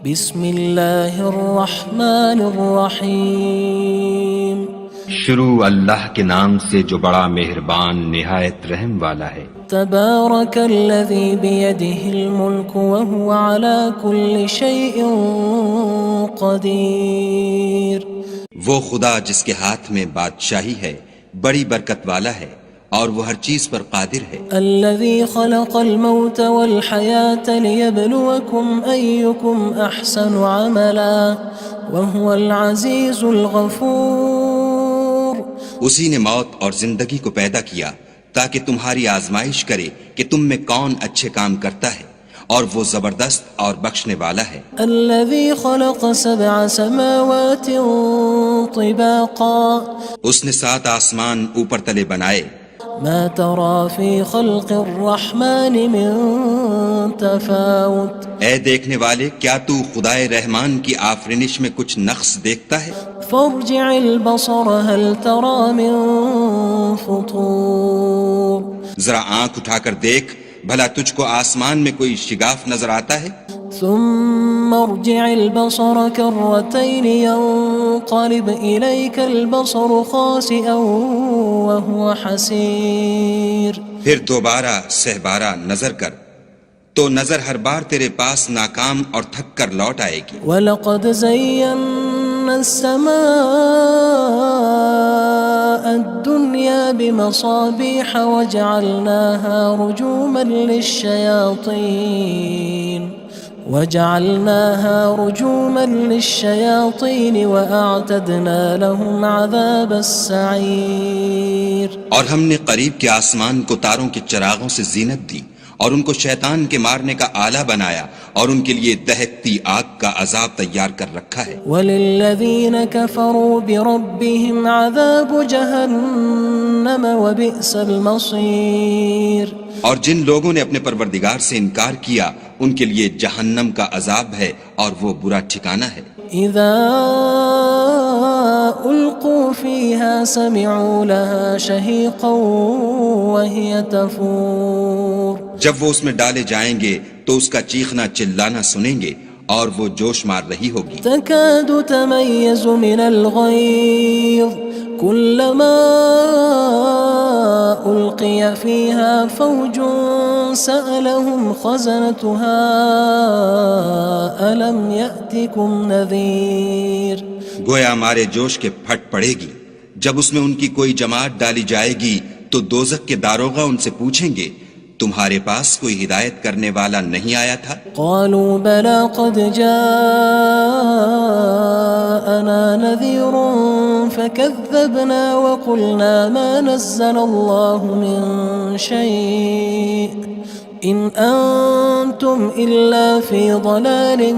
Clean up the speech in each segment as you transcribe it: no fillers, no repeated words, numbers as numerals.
بسم اللہ الرحمن الرحیم شروع اللہ کے نام سے جو بڑا مہربان نہایت رحم والا ہے۔ تبارک الذی بیدہ الملک وہو علی کل شیء قدیر۔ وہ خدا جس کے ہاتھ میں بادشاہی ہے بڑی برکت والا ہے اور وہ ہر چیز پر قادر ہے۔ الذي خلق الموت والحياة ليبلوكم أيكم أحسن عملا وهو العزيز الغفور۔ اسی نے موت اور زندگی کو پیدا کیا تاکہ تمہاری آزمائش کرے کہ تم میں کون اچھے کام کرتا ہے، اور وہ زبردست اور بخشنے والا ہے۔ الذي خلق 7 سماوات طباقا۔ اس نے 7 آسمان اوپر تلے بنائے۔ ما ترى في خلق الرحمن من تفاوت۔ اے دیکھنے والے، کیا تو خدائے رحمان کی آفرینش میں کچھ نقص دیکھتا ہے؟ فارجع البصر هل ترى من فطور۔ ذرا آنکھ اٹھا کر دیکھ، بھلا تجھ کو آسمان میں کوئی شگاف نظر آتا ہے؟ ثم ارجع البصر كرتين ينقلب إليك البصر خاسئا وهو حسير۔ پھر دوبارہ سہبارہ نظر کر تو نظر ہر بار تیرے پاس ناکام اور تھک کر لوٹ آئے گی۔ وَلَقَدْ زَيَّنَّا السَّمَاءَ الدُّنْيَا بِمَصَابِيحَ وَجَعَلْنَاهَا رُجُومًا لِلشَّيَاطِينِ وَأَعْتَدْنَا لَهُمْ عَذَابَ السَّعِيرِ۔ اور ہم نے قریب کے آسمان کو تاروں کے چراغوں سے زینت دی اور ان کو شیطان کے مارنے کا آلہ بنایا، اور ان کے لیے دہکتی آگ کا عذاب تیار کر رکھا ہے۔ وَلِلَّذِينَ كَفَرُوا بِرَبِّهِمْ عَذَابُ جَهَنَّمَ وَبِئْسَ الْمَصِيرُ۔ اور جن لوگوں نے اپنے پروردگار سے انکار کیا ان کے لیے جہنم کا عذاب ہے اور وہ برا ٹھکانہ ہے۔ اذا القوا فيها سمعوا لها شهيقا وهي تفور۔ جب وہ اس میں ڈالے جائیں گے تو اس کا چیخنا چلانا سنیں گے اور وہ جوش مار رہی ہوگی۔ تكاد تميز من الغيظ كلما ألقي فيها فوج سألهم خزنتها ألم يأتكم نذير۔ گویا مارے جوش کے پھٹ پڑے گی۔ جب اس میں ان کی کوئی جماعت ڈالی جائے گی تو دوزخ کے داروغہ ان سے پوچھیں گے تمہارے پاس کوئی ہدایت کرنے والا نہیں آیا تھا؟ قالوا بلى قد جاءنا نذير فكذبنا وقلنا ما نزل الله من شيء إن أنتم إلا في ضلال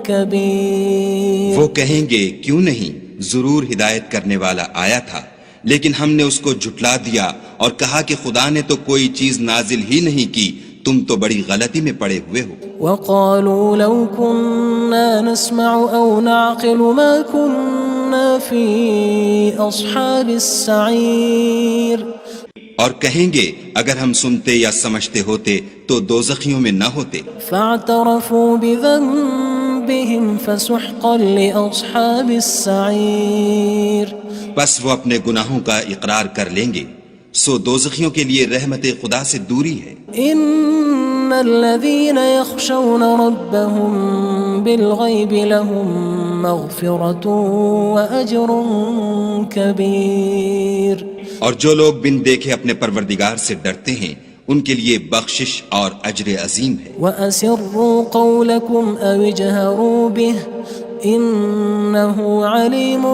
كبير۔ وہ کہیں گے کیوں نہیں، ضرور ہدایت کرنے والا آیا تھا، لیکن ہم نے اس کو جھٹلا دیا اور کہا کہ خدا نے تو کوئی چیز نازل ہی نہیں کی، تم تو بڑی غلطی میں پڑے ہوئے ہو۔ وقالوا لو كنا نسمع أو نعقل ما كنا في أصحاب السعير۔ اور کہیں گے اگر ہم سنتے یا سمجھتے ہوتے تو دوزخیوں میں نہ ہوتے۔ فاعترفوا بذنبهم فسحقا لأصحاب السعير۔ بس وہ اپنے گناہوں کا اقرار کر لیں گے، سو دوزخیوں کے لیے رحمت خدا سے دوری ہے۔ ان الذين يخشون ربهم بالغيب لهم مغفرة وأجر كبير۔ اور جو لوگ بن دیکھے اپنے پروردگار سے ڈرتے ہیں ان کے لیے بخشش اور اجر عظیم ہے۔ وَأَسِرُّوا قَوْلَكُمْ أَوِ اجْهَرُوا بِهِ إِنَّهُ عَلِيمٌ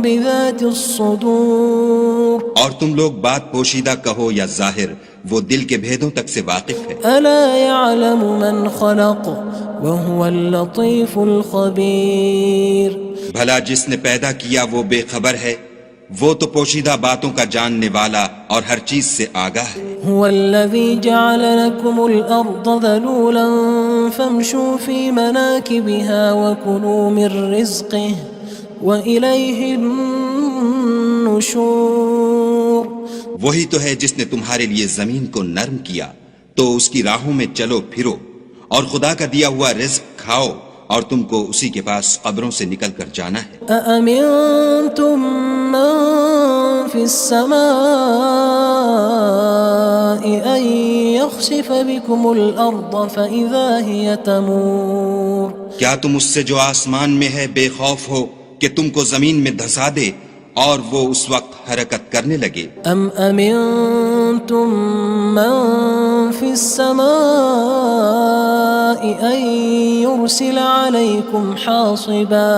بِذَاتِ الصُّدُورِ۔ اور تم لوگ بات پوشیدہ کہو یا ظاہر، وہ دل کے بھیدوں تک سے واقف ہے۔ أَلَا يَعْلَمُ مَنْ خَلَقَ وَهُوَ اللَّطِيفُ الْخَبِيرُ۔ بھلا جس نے پیدا کیا وہ بے خبر ہے، وہ تو پوشیدہ باتوں کا جاننے والا اور ہر چیز سے آگاہ ہے۔ هو الذي جعل لكم الأرض ذلولا فامشوا في مناكبها وكلوا من رزقه وإليه النشور۔ وہی تو ہے جس نے تمہارے لیے زمین کو نرم کیا تو اس کی راہوں میں چلو پھرو اور خدا کا دیا ہوا رزق کھاؤ اور تم کو اسی کے پاس قبروں سے نکل کر جانا ہے۔ أأمنتم من في السماء أن يخسف بكم الأرض فإذا هي تمور کیا تم اس سے جو آسمان میں ہے بے خوف ہو کہ تم کو زمین میں دھسا دے اور وہ اس وقت حرکت کرنے لگے؟ أم أمنتم من في السماء أن يرسل عليكم حاصبا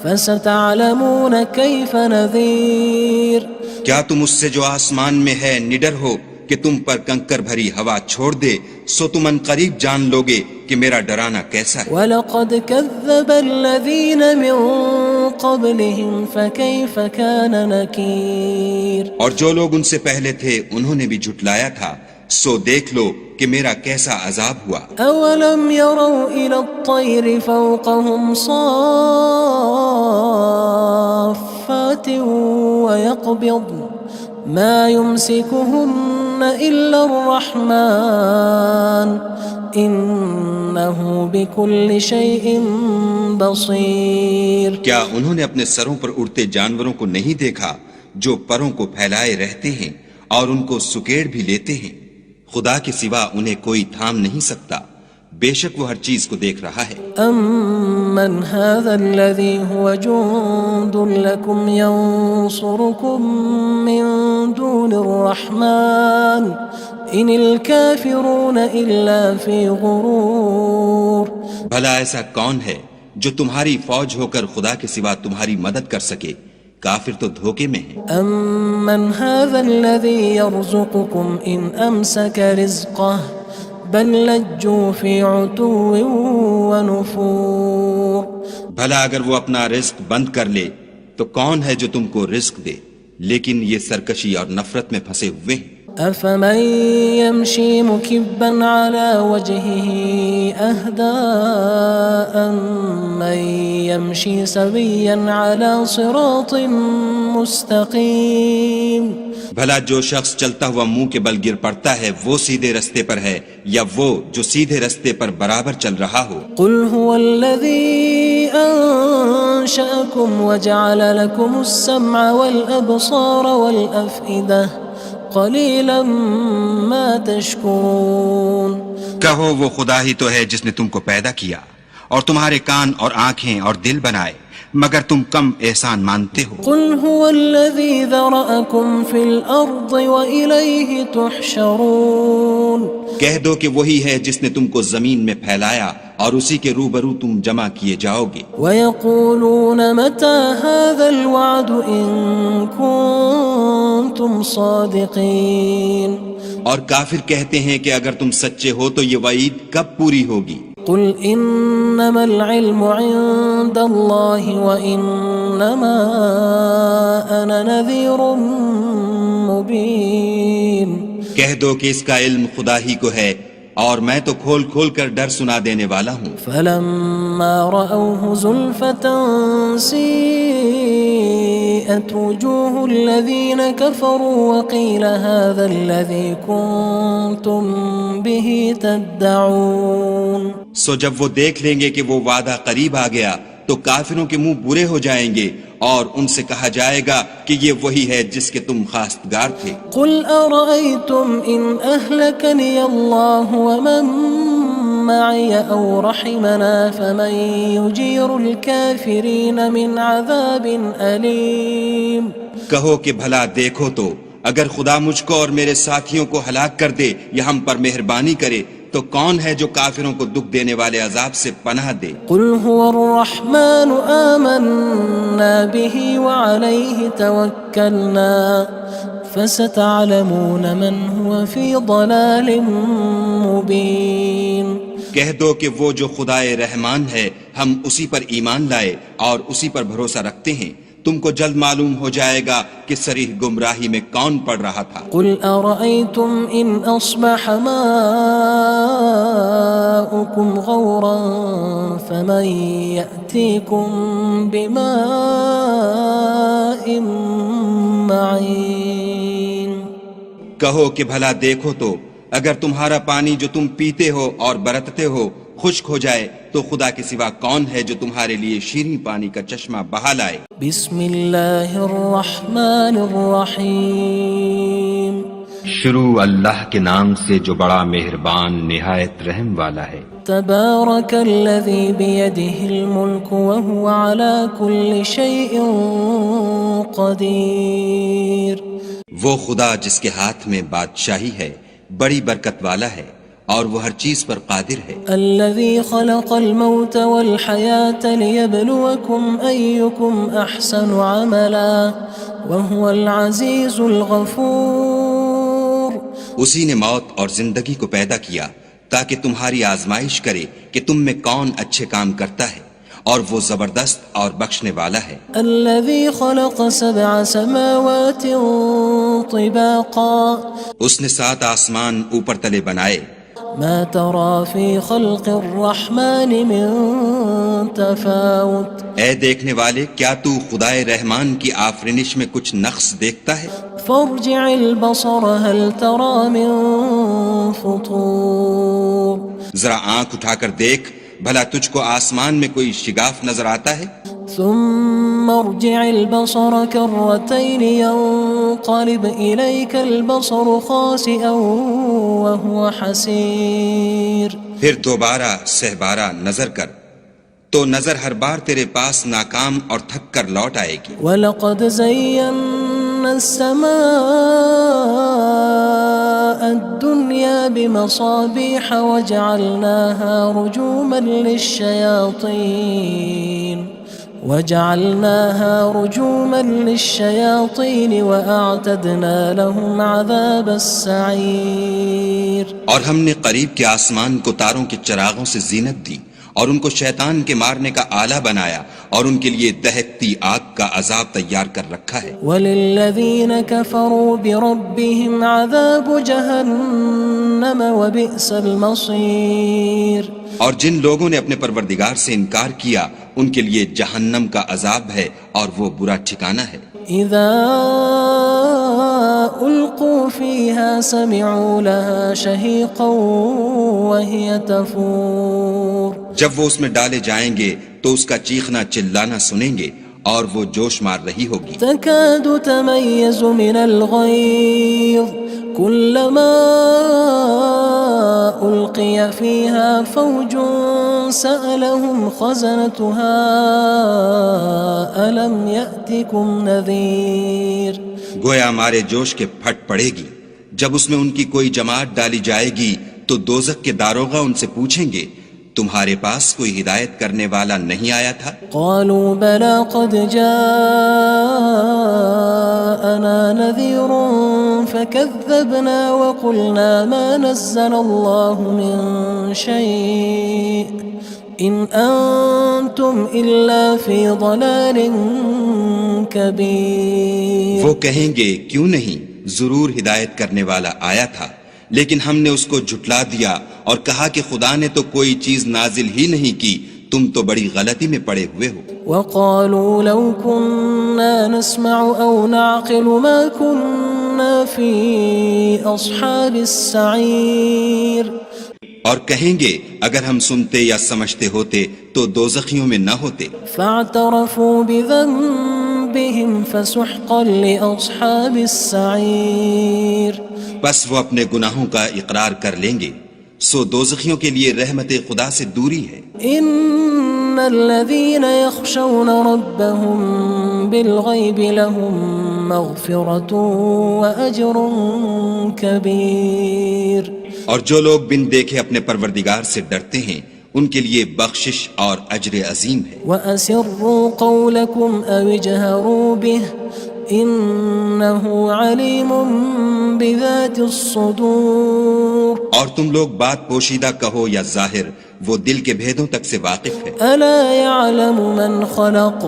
فستعلمون كيف نذير کیا تم اس سے جو آسمان میں ہے نڈر ہو کہ تم پر کنکر بھری ہوا چھوڑ دے، سو تم ان قریب جان لوگے کہ میرا ڈرانا کیسا ہے۔ وَلَقَدْ كَذَّبَ الَّذِينَ مِن قَبْلِهِمْ فَكَيْفَ كَانَ نَكِيرٌ اور جو لوگ ان سے پہلے تھے انہوں نے بھی جھٹلایا تھا، سو دیکھ لو کہ میرا کیسا عذاب ہوا۔ أَوَلَمْ يَرَوْا إِلَى الطَّيْرِ فَوْقَهُمْ صَافَّاتٍ وَيَقْبِضْنَ مَا يُمْسِكُهُنَّ إِلَّا الرَّحْمَنُ إِنَّهُ بِكُلِّ شَيْءٍ بَصِيرٌ کیا انہوں نے اپنے سروں پر اڑتے جانوروں کو نہیں دیکھا جو پروں کو پھیلائے رہتے ہیں اور ان کو سکیڑ بھی لیتے ہیں؟ خدا کے سوا انہیں کوئی تھام نہیں سکتا، بے شک وہ ہر چیز کو دیکھ رہا ہے۔ أَمَّنْ هَذَا الَّذِي هُوَ جُندٌ لَكُمْ يَنصُرُكُم مِّن دُونِ الرَّحْمَنِ إِنِ الْكَافِرُونَ إِلَّا فِي غُرُورٍ بھلا ایسا کون ہے جو تمہاری فوج ہو کر خدا کے سوا تمہاری مدد کر سکے؟ کافر تو دھوکے میں ہیں۔ أَمَّنْ هَذَا الَّذِي يَرْزُقُكُمْ إِنْ أَمْسَكَ رِزْقَهُ بَلْ لَجُّوا فِي عُتُوٍّ وَنُفُورٍ بھلا اگر وہ اپنا رزق بند کر لے تو کون ہے جو تم کو رزق دے؟ لیکن یہ سرکشی اور نفرت میں پھنسے ہوئے ہیں۔ أَفَمَن يَمْشِي مُكِبًّا عَلَى وَجْهِهِ أَهْدَىٰ أَمَّن يَمْشِي سَوِيًّا عَلَى صِرَاطٍ مُّسْتَقِيمٍ بھلا جو شخص چلتا ہوا منہ کے بل گر پڑتا ہے وہ سیدھے رستے پر ہے یا وہ جو سیدھے رستے پر برابر چل رہا ہو؟ قُلْ هُوَ الَّذِي أَنشَأَكُمْ وَجَعَلَ لَكُمُ السَّمْعَ وَالْأَبْصَارَ وَالْأَفْئِدَةَ قَلِيلًا مَا تَشْكُرُونَ کہو وہ خدا ہی تو ہے جس نے تم کو پیدا کیا اور تمہارے کان اور آنکھیں اور دل بنائے، مگر تم کم احسان مانتے ہو۔ قُلْ هُوَ الَّذِي ذَرَأَكُمْ فِي الْأَرْضِ وَإِلَيْهِ تُحْشَرُونَ کہہ دو کہ وہی ہے جس نے تم کو زمین میں پھیلایا اور اسی کے روبرو تم جمع کیے جاؤ گے۔ وَيَقُولُونَ مَتَى هَذَا الْوَعْدُ إِن كُنتُمْ صَادِقِينَ اور کافر کہتے ہیں کہ اگر تم سچے ہو تو یہ وعید کب پوری ہوگی؟ قُلْ إِنَّمَا الْعِلْمُ عِندَ اللَّهِ وَإِنَّمَا أَنَا نَذِيرٌ مُّبِينٌ کہہ دو کہ اس کا علم خدا ہی کو ہے اور میں تو کھول کھول کر ڈر سنا دینے والا ہوں۔ فَلَمَّا رَأَوْهُ زُلْفَةً سِيئَتْ وُجُوهُ الَّذِينَ كَفَرُوا وَقِيلَ هَذَا الَّذِي كُنتُم بِهِ تَدَّعُونَ سو جب وہ دیکھ لیں گے کہ وہ وعدہ قریب آ گیا تو کافروں کے منہ برے ہو جائیں گے اور ان سے کہا جائے گا کہ یہ وہی ہے جس کے تم خواستگار تھے۔ قُلْ أَرَأَيْتُمْ إِنْ أَهْلَكَنِيَ اللَّهُ وَمَن مَّعِيَ أَوْ رَحِمَنَا فَمَن يُجِيرُ الْكَافِرِينَ مِنْ عَذَابٍ أَلِيمٍ کہو کہ بھلا دیکھو تو اگر خدا مجھ کو اور میرے ساتھیوں کو ہلاک کر دے یا ہم پر مہربانی کرے تو کون ہے جو کافروں کو دکھ دینے والے عذاب سے پناہ دے؟ قُلْ هُوَ الرَّحْمَنُ آمَنَّا بِهِ وَعَلَيْهِ تَوَكَّلْنَا فَسَتَعْلَمُونَ مَنْ هُوَ فِي ضَلَالٍ مُّبِينٍ کہہ دو کہ وہ جو خدائے رحمان ہے ہم اسی پر ایمان لائے اور اسی پر بھروسہ رکھتے ہیں، تم کو جلد معلوم ہو جائے گا کہ صریح گمراہی میں کون پڑ رہا تھا۔ قُلْ أَرَأَيْتُمْ إِنْ أَصْبَحَ مَاؤُكُمْ غَوْرًا فَمَن يَأْتِيكُم بِمَاءٍ مَّعِينٍ کہو کہ بھلا دیکھو تو اگر تمہارا پانی جو تم پیتے ہو اور برتتے ہو خشک ہو جائے تو خدا کے سوا کون ہے جو تمہارے لیے شیریں پانی کا چشمہ بہا لائے؟ بسم اللہ الرحمن الرحیم شروع اللہ کے نام سے جو بڑا مہربان نہایت رحم والا ہے۔ تبارک الذی بیدہ الملک وہو علی کل شیء قدیر۔ وہ خدا جس کے ہاتھ میں بادشاہی ہے بڑی برکت والا ہے اور وہ ہر چیز پر قادر ہے۔ الذي خلق الموت والحياة ليبلوكم أيكم أحسن عملا وهو العزيز الغفور۔ اسی نے موت اور زندگی کو پیدا کیا تاکہ تمہاری آزمائش کرے کہ تم میں کون اچھے کام کرتا ہے، اور وہ زبردست اور بخشنے والا ہے۔ الذي خلق 7 سماوات طباقا۔ اس نے 7 آسمان اوپر تلے بنائے۔ ما ترى في خلق الرحمن من تفاوت۔ اے دیکھنے والے، کیا تو خدائے رحمان کی آفرینش میں کچھ نقص دیکھتا ہے؟ فارجع البصر هل ترى من فطور۔ ذرا آنکھ اٹھا کر دیکھ، بھلا تجھ کو آسمان میں کوئی شگاف نظر آتا ہے؟ ثم ارجع البصر كرتين ينقلب إليك البصر خاسئا وهو حسير۔ پھر دوبارہ سہبارہ نظر کر تو نظر ہر بار تیرے پاس ناکام اور تھک کر لوٹ آئے گی۔ وَلَقَدْ زَيَّنَّا السَّمَاءَ الدُّنْيَا بِمَصَابِيحَ وَجَعَلْنَاهَا رُجُومًا لِلشَّيَاطِينِ وَأَعْتَدْنَا لَهُمْ عَذَابَ السَّعِيرِ۔ اور ہم نے قریب کے آسمان کو تاروں کے چراغوں سے زینت دی اور ان کو شیطان کے مارنے کا آلہ بنایا اور ان کے لیے دہکتی آگ کا عذاب تیار کر رکھا ہے۔ وَلِلَّذِينَ كَفَرُوا بِرَبِّهِمْ عَذَابُ جَهَنَّمَ وَبِئْسَ الْمَصِيرُ۔ اور جن لوگوں نے اپنے پروردگار سے انکار کیا ان کے لیے جہنم کا عذاب ہے اور وہ برا ٹھکانہ ہے۔ اذا القوا فيها سمعوا لها شهيقا وهي تفور۔ جب وہ اس میں ڈالے جائیں گے تو اس کا چیخنا چلانا سنیں گے اور وہ جوش مار رہی ہوگی۔ تكاد تميز من الغيظ كلما ألقي فيها فوج سألهم خزنتها ألم يأتكم نذير۔ گویا ہمارے جوش کے پھٹ پڑے گی جب اس میں ان کی کوئی جماعت ڈالی جائے گی تو دوزخ کے داروغہ ان سے پوچھیں گے تمہارے پاس کوئی ہدایت کرنے والا نہیں آیا تھا؟ قالوا بلى قد جاءنا نذير فكذبنا وقلنا ما نزل الله من شيء إن أنتم إلا في ضلال كبير۔ وہ کہیں گے کیوں نہیں، ضرور ہدایت کرنے والا آیا تھا، لیکن ہم نے اس کو جھٹلا دیا اور کہا کہ خدا نے تو کوئی چیز نازل ہی نہیں کی، تم تو بڑی غلطی میں پڑے ہوئے ہو۔ وقالوا لو كنا نسمع أو نعقل ما كنا في أصحاب السعير۔ اور کہیں گے اگر ہم سنتے یا سمجھتے ہوتے تو دوزخیوں میں نہ ہوتے۔ فاعترفوا بذنبهم فسحقا لأصحاب السعير۔ بس وہ اپنے گناہوں کا اقرار کر لیں گے، سو دوزخیوں کے لیے رحمت خدا سے دوری ہے۔ ان الذين يخشون ربهم بالغيب لهم مغفرة وأجر كبير۔ اور جو لوگ بن دیکھے اپنے پروردگار سے ڈرتے ہیں ان کے لیے بخشش اور اجر عظیم ہے۔ وَأَسِرُّوا قَوْلَكُمْ أَوِ اجْهَرُوا بِهِ إِنَّهُ عَلِيمٌ بِذَاتِ الصُّدُورِ۔ اور تم لوگ بات پوشیدہ کہو یا ظاہر، وہ دل کے بھیدوں تک سے واقف ہے۔ أَلَا يَعْلَمُ مَنْ خَلَقَ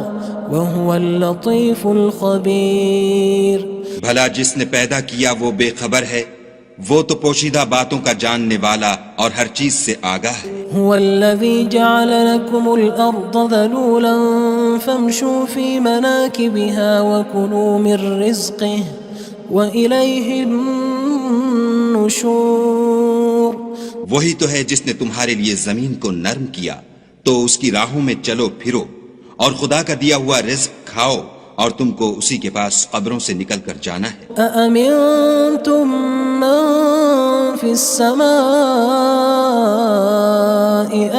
وَهُوَ اللَّطِيفُ الْخَبِيرُ۔ بھلا جس نے پیدا کیا وہ بے خبر ہے، وہ تو پوشیدہ باتوں کا جاننے والا اور ہر چیز سے آگاہ ہے۔ هو الذي جعل لكم الأرض ذلولا فامشوا في مناكبها وكلوا من رزقه وإليه النشور۔ النشور وہی تو ہے جس نے تمہارے لیے زمین کو نرم کیا تو اس کی راہوں میں چلو پھرو، اور خدا کا دیا ہوا رزق کھاؤ، اور تم کو اسی کے پاس قبروں سے نکل کر جانا ہے۔ أأمنتم من في السماء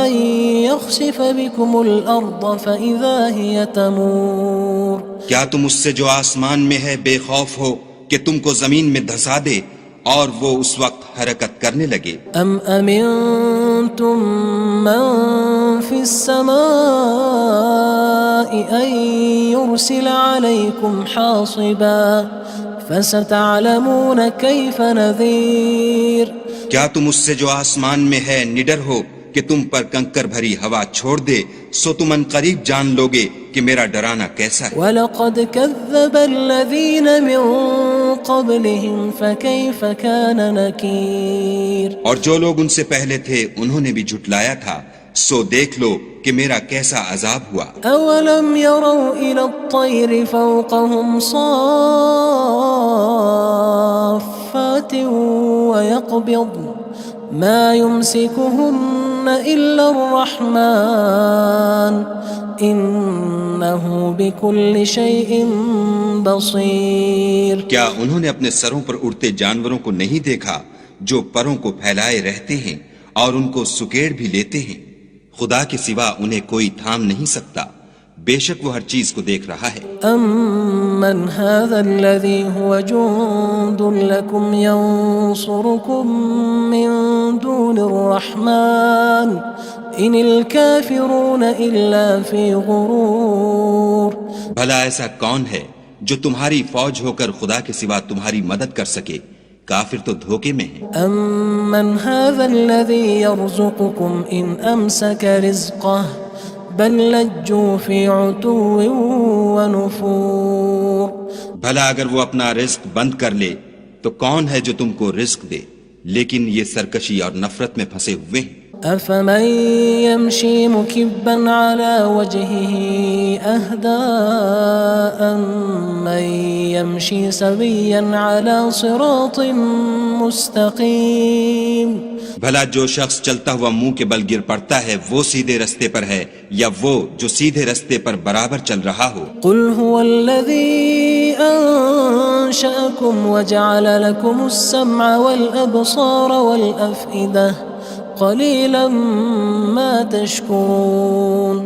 أن يخسف بكم الأرض فإذا هي تمور کیا تم اس سے جو آسمان میں ہے بے خوف ہو کہ تم کو زمین میں دھسا دے اور وہ اس وقت حرکت کرنے لگے؟ أم أمنتم من في السماء أن يرسل عليكم حاصبا فستعلمون كيف نذير کیا تم اس سے جو آسمان میں ہے نڈر ہو کہ تم پر کنکر بھری ہوا چھوڑ دے، سو تم ان قریب جان لوگے کہ میرا ڈرانا کیسا ہے۔ وَلَقَدْ كَذَّبَ الَّذِينَ مِن قَبْلِهِمْ فَكَيْفَ كَانَ نَكِيرٌ اور جو لوگ ان سے پہلے تھے انہوں نے بھی جھٹلایا تھا، سو دیکھ لو کہ میرا کیسا عذاب ہوا۔ أَوَلَمْ يَرَوْا إِلَى الطَّيْرِ فَوْقَهُمْ صَافَّاتٍ وَيَقْبِضْنَ مَا يُمْسِكُهُنَّ إِلَّا الرَّحْمَنُ إِنَّهُ بِكُلِّ شَيْءٍ بَصِيرٌ کیا انہوں نے اپنے سروں پر اڑتے جانوروں کو نہیں دیکھا جو پروں کو پھیلائے رہتے ہیں اور ان کو سکیڑ بھی لیتے ہیں؟ خدا کے سوا انہیں کوئی تھام نہیں سکتا، بے شک وہ ہر چیز کو دیکھ رہا ہے۔ أَمَّنْ هَذَا الَّذِي هُوَ جُندٌ لَكُمْ يَنصُرُكُم مِّن دُونِ الرَّحْمَنِ إِنِ الْكَافِرُونَ إِلَّا فِي غُرُورٍ بھلا ایسا کون ہے جو تمہاری فوج ہو کر خدا کے سوا تمہاری مدد کر سکے؟ کافر تو دھوکے میں ہیں۔ أَمَّنْ هَذَا الَّذِي يَرْزُقُكُمْ إِنْ أَمْسَكَ رِزْقَهُ بَلْ لَجُّوا فِي عُتُوٍّ وَنُفُورٍ بھلا اگر وہ اپنا رزق بند کر لے تو کون ہے جو تم کو رزق دے؟ لیکن یہ سرکشی اور نفرت میں پھنسے ہوئے ہیں۔ أَفَمَن يَمْشِي مُكِبًّا عَلَى وَجْهِهِ أَهْدَىٰ أَمَّن يَمْشِي سَوِيًّا عَلَى صِرَاطٍ مُّسْتَقِيمٍ بھلا جو شخص چلتا ہوا منہ کے بل گر پڑتا ہے وہ سیدھے رستے پر ہے یا وہ جو سیدھے رستے پر برابر چل رہا ہو؟ قُلْ هُوَ الَّذِي أَنشَأَكُمْ وَجَعَلَ لَكُمُ السَّمْعَ وَالْأَبْصَارَ وَالْأَفْئِدَةَ قَلِيلًا مَا تَشْكُرُونَ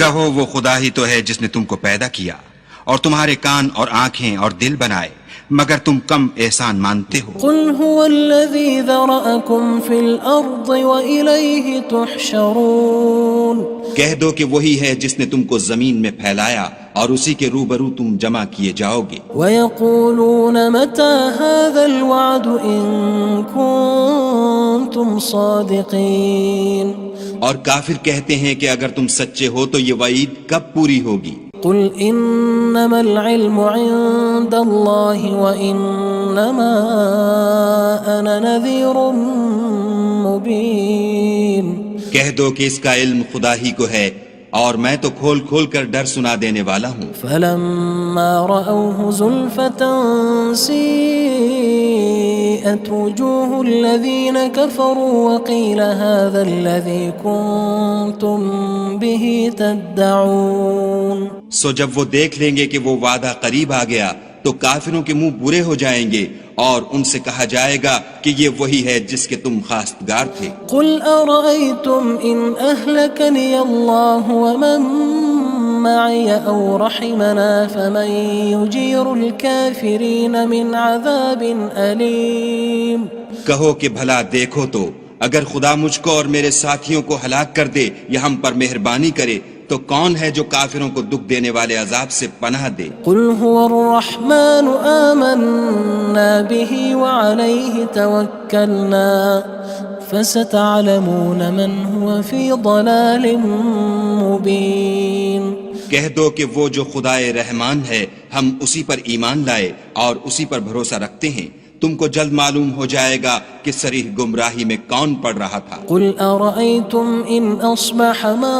کہو وہ خدا ہی تو ہے جس نے تم کو پیدا کیا اور تمہارے کان اور آنکھیں اور دل بنائے، مگر تم کم احسان مانتے ہو۔ قُلْ هُوَ الَّذِي ذَرَأَكُمْ فِي الْأَرْضِ وَإِلَيْهِ تُحْشَرُونَ کہہ دو کہ وہی ہے جس نے تم کو زمین میں پھیلایا اور اسی کے روبرو تم جمع کیے جاؤ گے۔ وَيَقُولُونَ مَتَى هَذَا الْوَعْدُ إِن كُنتُمْ صَادِقِينَ اور کافر کہتے ہیں کہ اگر تم سچے ہو تو یہ وعید کب پوری ہوگی؟ قُلْ إِنَّمَا الْعِلْمُ عِندَ اللَّهِ وَإِنَّمَا أَنَا نَذِيرٌ مُّبِينٌ کہہ دو کہ اس کا علم خدا ہی کو ہے اور میں تو کھول کھول کر ڈر سنا دینے والا ہوں۔ فَلَمَّا رَأَوْهُ زُلْفَةً سِيئَتْ وُجُوهُ الَّذِينَ كَفَرُوا وَقِيلَ هَذَا الَّذِي كُنتُم بِهِ تَدَّعُونَ سو جب وہ دیکھ لیں گے کہ وہ وعدہ قریب آ گیا تو کافروں کے منہ برے ہو جائیں گے اور ان سے کہا جائے گا کہ یہ وہی ہے جس کے تم خواستگار تھے۔ قُلْ أَرَأَيْتُمْ إِنْ أَهْلَكَنِيَ اللَّهُ وَمَن مَّعِيَ أَوْ رَحِمَنَا فَمَن يُجِيرُ الْكَافِرِينَ مِنْ عَذَابٍ أَلِيمٍ کہو کہ بھلا دیکھو تو اگر خدا مجھ کو اور میرے ساتھیوں کو ہلاک کر دے یا ہم پر مہربانی کرے تو کون ہے جو کافروں کو دکھ دینے والے عذاب سے پناہ دے؟ قُلْ هُوَ الرَّحْمَنُ آمَنَّا بِهِ وَعَلَيْهِ تَوَكَّلْنَا فَسَتَعْلَمُونَ مَنْ هُوَ فِي ضَلَالٍ مُّبِينٍ کہہ دو کہ وہ جو خدائے رحمان ہے ہم اسی پر ایمان لائے اور اسی پر بھروسہ رکھتے ہیں، تم کو جلد معلوم ہو جائے گا کہ صریح گمراہی میں کون پڑ رہا تھا۔ قُلْ أَرَأَيْتُمْ إِنْ أَصْبَحَ مَاؤُكُمْ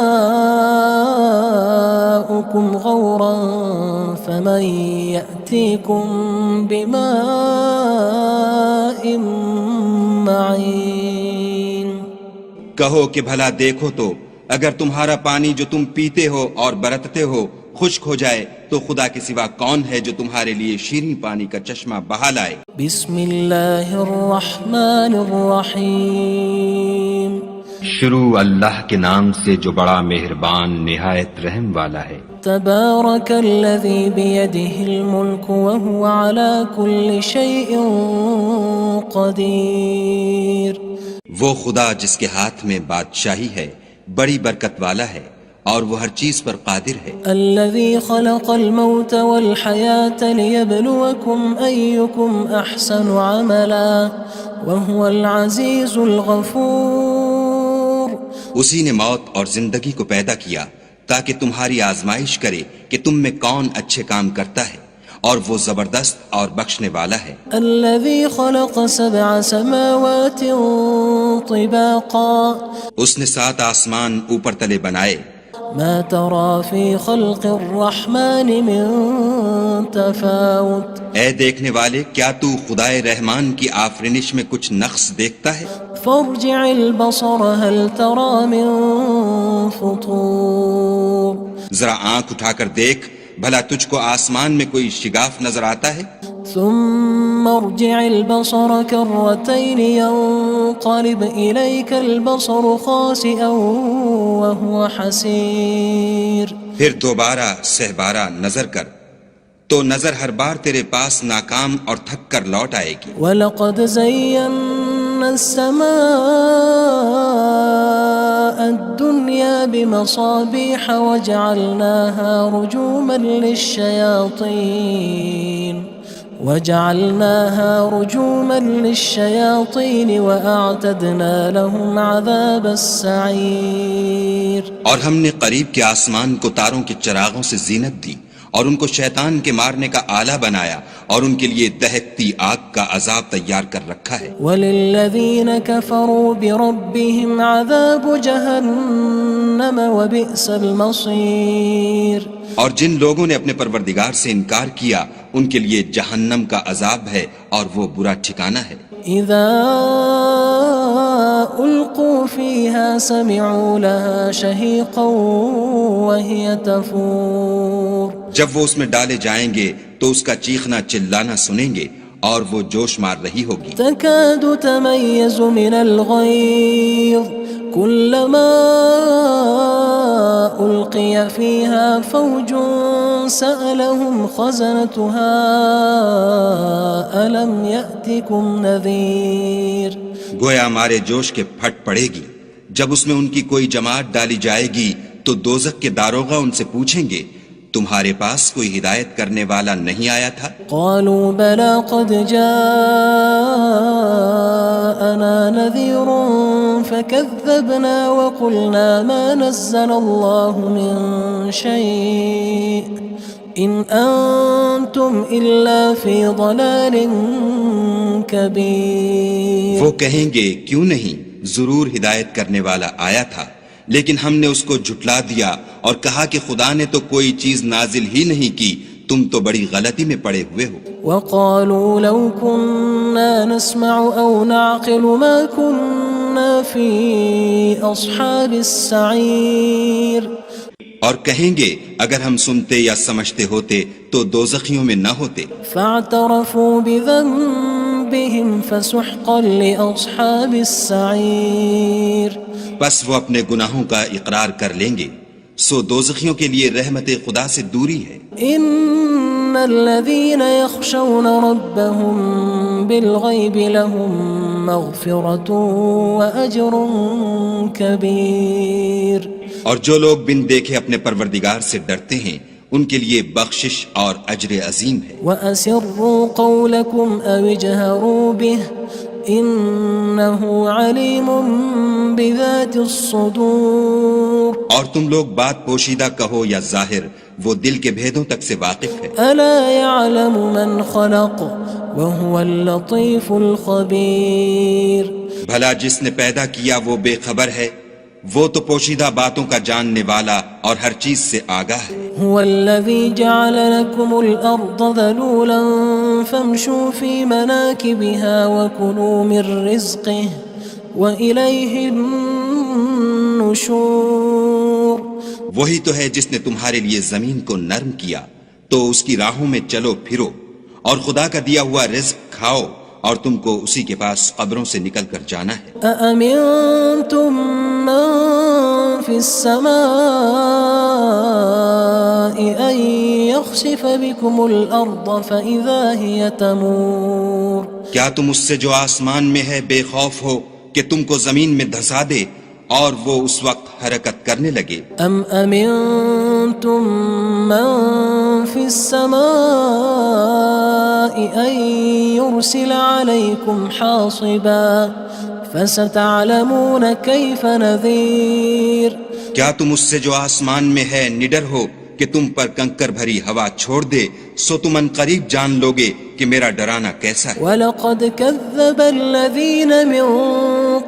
غَوْرًا فَمَن يَأْتِيكُم بِمَاءٍ کہو کہ بھلا دیکھو تو اگر تمہارا پانی جو تم پیتے ہو اور برتتے ہو خشک ہو جائے تو خدا کے سوا کون ہے جو تمہارے لیے شیریں پانی کا چشمہ بہا لائے؟ بسم اللہ الرحمن الرحیم شروع اللہ کے نام سے جو بڑا مہربان نہایت رحم والا ہے۔ تبارک الذی بیدہ الملک وہو علی کل شیء قدیر۔ وہ خدا جس کے ہاتھ میں بادشاہی ہے بڑی برکت والا ہے اور وہ ہر چیز پر قادر ہے۔ الذی خلق الموت والحیاة لیبلوکم ایکم احسن عملا وہو العزیز الغفور۔ اسی نے موت اور زندگی کو پیدا کیا تاکہ تمہاری آزمائش کرے کہ تم میں کون اچھے کام کرتا ہے اور وہ زبردست اور بخشنے والا ہے۔ الذی خلق سبع سماوات طباقا۔ اس نے 7 آسمان اوپر تلے بنائے۔ ما ترى في خلق الرحمن من تفاوت۔ اے دیکھنے والے کیا تو خدائے رحمان کی آفرینش میں کچھ نقص دیکھتا ہے؟ فارجع البصر هل ترى من فطور۔ ذرا آنکھ اٹھا کر دیکھ بھلا تجھ کو آسمان میں کوئی شگاف نظر آتا ہے؟ ثم ارجع البصر كرتين ينقلب إليك البصر خاسئا وهو حسير۔ پھر دوبارہ سہبارہ نظر کر تو نظر ہر بار تیرے پاس ناکام اور تھک کر لوٹ آئے گی۔ وَلَقَدْ زَيَّنَّا السَّمَاءَ الدُّنْيَا بِمَصَابِيحَ وَجَعَلْنَاهَا رُجُومًا لِلشَّيَاطِينِ وَأَعْتَدْنَا لَهُمْ عَذَابَ السَّعِيرِ۔ اور ہم نے قریب کے آسمان کو تاروں کے چراغوں سے زینت دی اور ان کو شیطان کے مارنے کا آلہ بنایا اور ان کے لیے دہکتی آگ کا عذاب تیار کر رکھا ہے۔ وَلِلَّذِينَ كَفَرُوا بِرَبِّهِمْ عَذَابُ جَهَنَّمَ وَبِئْسَ الْمَصِيرُ۔ اور جن لوگوں نے اپنے پروردگار سے انکار کیا ان کے لیے جہنم کا عذاب ہے اور وہ برا ٹھکانہ ہے۔ اذا القوا فيها سمعوا لها شهيقا وهي تفور۔ جب وہ اس میں ڈالے جائیں گے تو اس کا چیخنا چلانا سنیں گے اور وہ جوش مار رہی ہوگی۔ تكاد تميز من الغيظ كلما ألقي فيها فوج سألهم خزنتها ألم يأتكم نذير۔ گویا مارے جوش کے پھٹ پڑے گی جب اس میں ان کی کوئی جماعت ڈالی جائے گی تو دوزخ کے داروغہ ان سے پوچھیں گے تمہارے پاس کوئی ہدایت کرنے والا نہیں آیا تھا؟ قالوا بلى قد جاءنا نذير فكذبنا وقلنا ما نزل الله من شيء إن أنتم إلا في ضلال كبير۔ وہ کہیں گے کیوں نہیں، ضرور ہدایت کرنے والا آیا تھا لیکن ہم نے اس کو جھٹلا دیا اور کہا کہ خدا نے تو کوئی چیز نازل ہی نہیں کی، تم تو بڑی غلطی میں پڑے ہوئے ہو۔ وقالوا لو كنا نسمع أو نعقل ما كنا في أصحاب السعير۔ اور کہیں گے اگر ہم سنتے یا سمجھتے ہوتے تو دوزخیوں میں نہ ہوتے۔ فاعترفوا بذنبهم فسحقا لأصحاب السعير۔ بس وہ اپنے گناہوں کا اقرار کر لیں گے، سو دوزخیوں کے لیے رحمت خدا سے دوری ہے۔ ان الذين يخشون ربهم بالغيب لهم مغفرة وأجر كبير۔ اور جو لوگ بن دیکھے اپنے پروردگار سے ڈرتے ہیں ان کے لیے بخشش اور اجر عظیم ہے۔ وَأَسِرُّوا قَوْلَكُمْ أَوِ اجْهَرُوا بِهِ إِنَّهُ عَلِيمٌ بِذَاتِ الصُّدُورِ۔ اور تم لوگ بات پوشیدہ کہو یا ظاہر، وہ دل کے بھیدوں تک سے واقف ہے۔ أَلَا يَعْلَمُ مَنْ خَلَقَ وَهُوَ اللَّطِيفُ الْخَبِيرُ۔ بھلا جس نے پیدا کیا وہ بے خبر ہے، وہ تو پوشیدہ باتوں کا جاننے والا اور ہر چیز سے آگاہ ہے۔ هو الذي جعل لكم الأرض ذلولا فامشوا في مناكبها وكلوا من رزقه وإليه النشور وہی تو ہے جس نے تمہارے لیے زمین کو نرم کیا تو اس کی راہوں میں چلو پھرو، اور خدا کا دیا ہوا رزق کھاؤ، اور تم کو اسی کے پاس قبروں سے نکل کر جانا ہے۔ أأمنتم من في السماء أن يخسف بكم الأرض فإذا هي تمور کیا تم اس سے جو آسمان میں ہے بے خوف ہو کہ تم کو زمین میں دھسا دے اور وہ اس وقت حرکت کرنے لگے؟ أم أمنتم من في السماء أن يرسل عليكم حاصبا فستعلمون كيف نذير کیا تم اس سے جو آسمان میں ہے نڈر ہو کہ تم پر کنکر بھری ہوا چھوڑ دے، سو تم ان قریب جان لوگے کہ میرا ڈرانا کیسا ہے۔ وَلَقَدْ كَذَّبَ الَّذِينَ مِن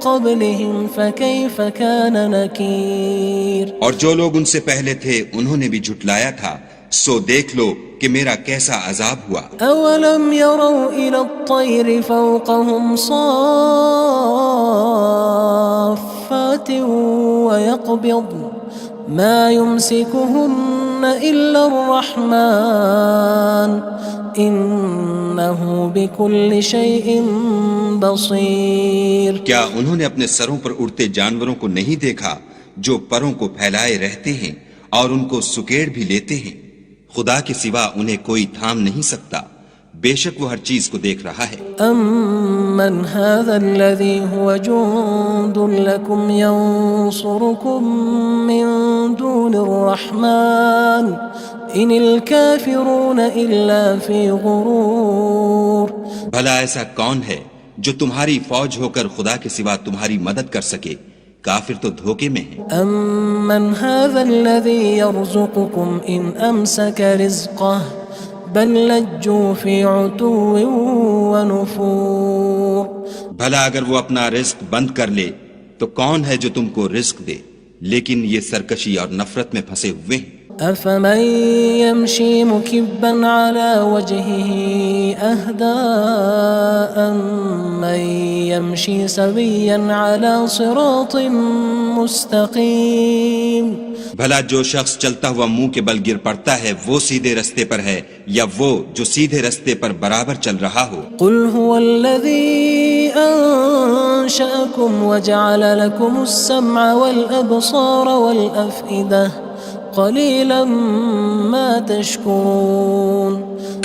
قَبْلِهِمْ فَكَيْفَ كَانَ نَكِيرٌ اور جو لوگ ان سے پہلے تھے انہوں نے بھی جھٹلایا تھا، سو دیکھ لو کہ میرا کیسا عذاب ہوا۔ أَوَلَمْ يَرَوْا إِلَى الطَّيْرِ فَوْقَهُمْ صَافَّاتٍ وَيَقْبِضْنَ مَا يُمْسِكُهُنَّ إِلَّا الرَّحْمَنُ إِنَّهُ بِكُلِّ شَيْءٍ بَصِيرٌ کیا انہوں نے اپنے سروں پر اڑتے جانوروں کو نہیں دیکھا جو پروں کو پھیلائے رہتے ہیں اور ان کو سکیڑ بھی لیتے ہیں؟ خدا کے سوا انہیں کوئی تھام نہیں سکتا، بے شک وہ ہر چیز کو دیکھ رہا ہے۔ أَمَّنْ هَذَا الَّذِي هُوَ جُندٌ لَكُمْ يَنصُرُكُم مِّن دُونِ الرَّحْمَنِ إِنِ الْكَافِرُونَ إِلَّا فِي غُرُورٍ بھلا ایسا کون ہے جو تمہاری فوج ہو کر خدا کے سوا تمہاری مدد کر سکے؟ کافر تو دھوکے میں ہیں۔ أَمَّنْ هَذَا الَّذِي يَرْزُقُكُمْ إِنْ أَمْسَكَ رِزْقَهُ بَلْ لَجُّوا فِي عُتُوٍّ وَنُفُورٍ بھلا اگر وہ اپنا رزق بند کر لے تو کون ہے جو تم کو رزق دے؟ لیکن یہ سرکشی اور نفرت میں پھنسے ہوئے ہیں۔ أَفَمَن يَمْشِي مُكِبًّا عَلَى وَجْهِهِ أَهْدَىٰ أَمَّن يَمْشِي سَوِيًّا عَلَى صِرَاطٍ مُّسْتَقِيمٍ بھلا جو شخص چلتا ہوا منہ کے بل گر پڑتا ہے وہ سیدھے رستے پر ہے یا وہ جو سیدھے رستے پر برابر چل رہا ہو؟ قُلْ هُوَ الَّذِي أَنشَأَكُمْ وَجَعَلَ لَكُمُ السَّمْعَ وَالْأَبْصَارَ وَالْأَفْئِدَةَ قَلِيلًا مَا تَشْكُرُونَ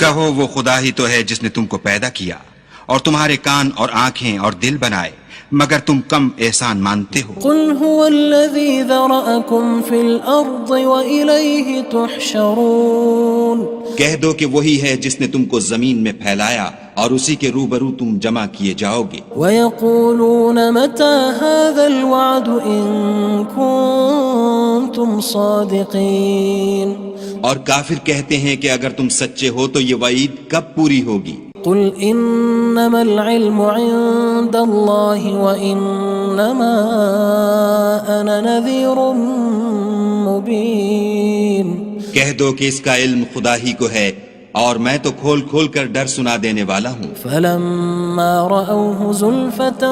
کہو وہ خدا ہی تو ہے جس نے تم کو پیدا کیا اور تمہارے کان اور آنکھیں اور دل بنائے، مگر تم کم احسان مانتے ہو۔ قُلْ هُوَ الَّذِي ذَرَأَكُمْ فِي الْأَرْضِ وَإِلَيْهِ تُحْشَرُونَ کہہ دو کہ وہی ہے جس نے تم کو زمین میں پھیلایا اور اسی کے روبرو تم جمع کیے جاؤ گے۔ وَيَقُولُونَ مَتَى هَذَا الْوَعْدُ إِن كُنتُمْ صَادِقِينَ اور کافر کہتے ہیں کہ اگر تم سچے ہو تو یہ وعید کب پوری ہوگی؟ قُلْ إِنَّمَا الْعِلْمُ عِندَ اللَّهِ وَإِنَّمَا أَنَا نَذِيرٌ مُّبِينٌ کہہ دو کہ اس کا علم خدا ہی کو ہے اور میں تو کھول کھول کر ڈر سنا دینے والا ہوں۔ فَلَمَّا رَأَوْهُ زُلْفَةً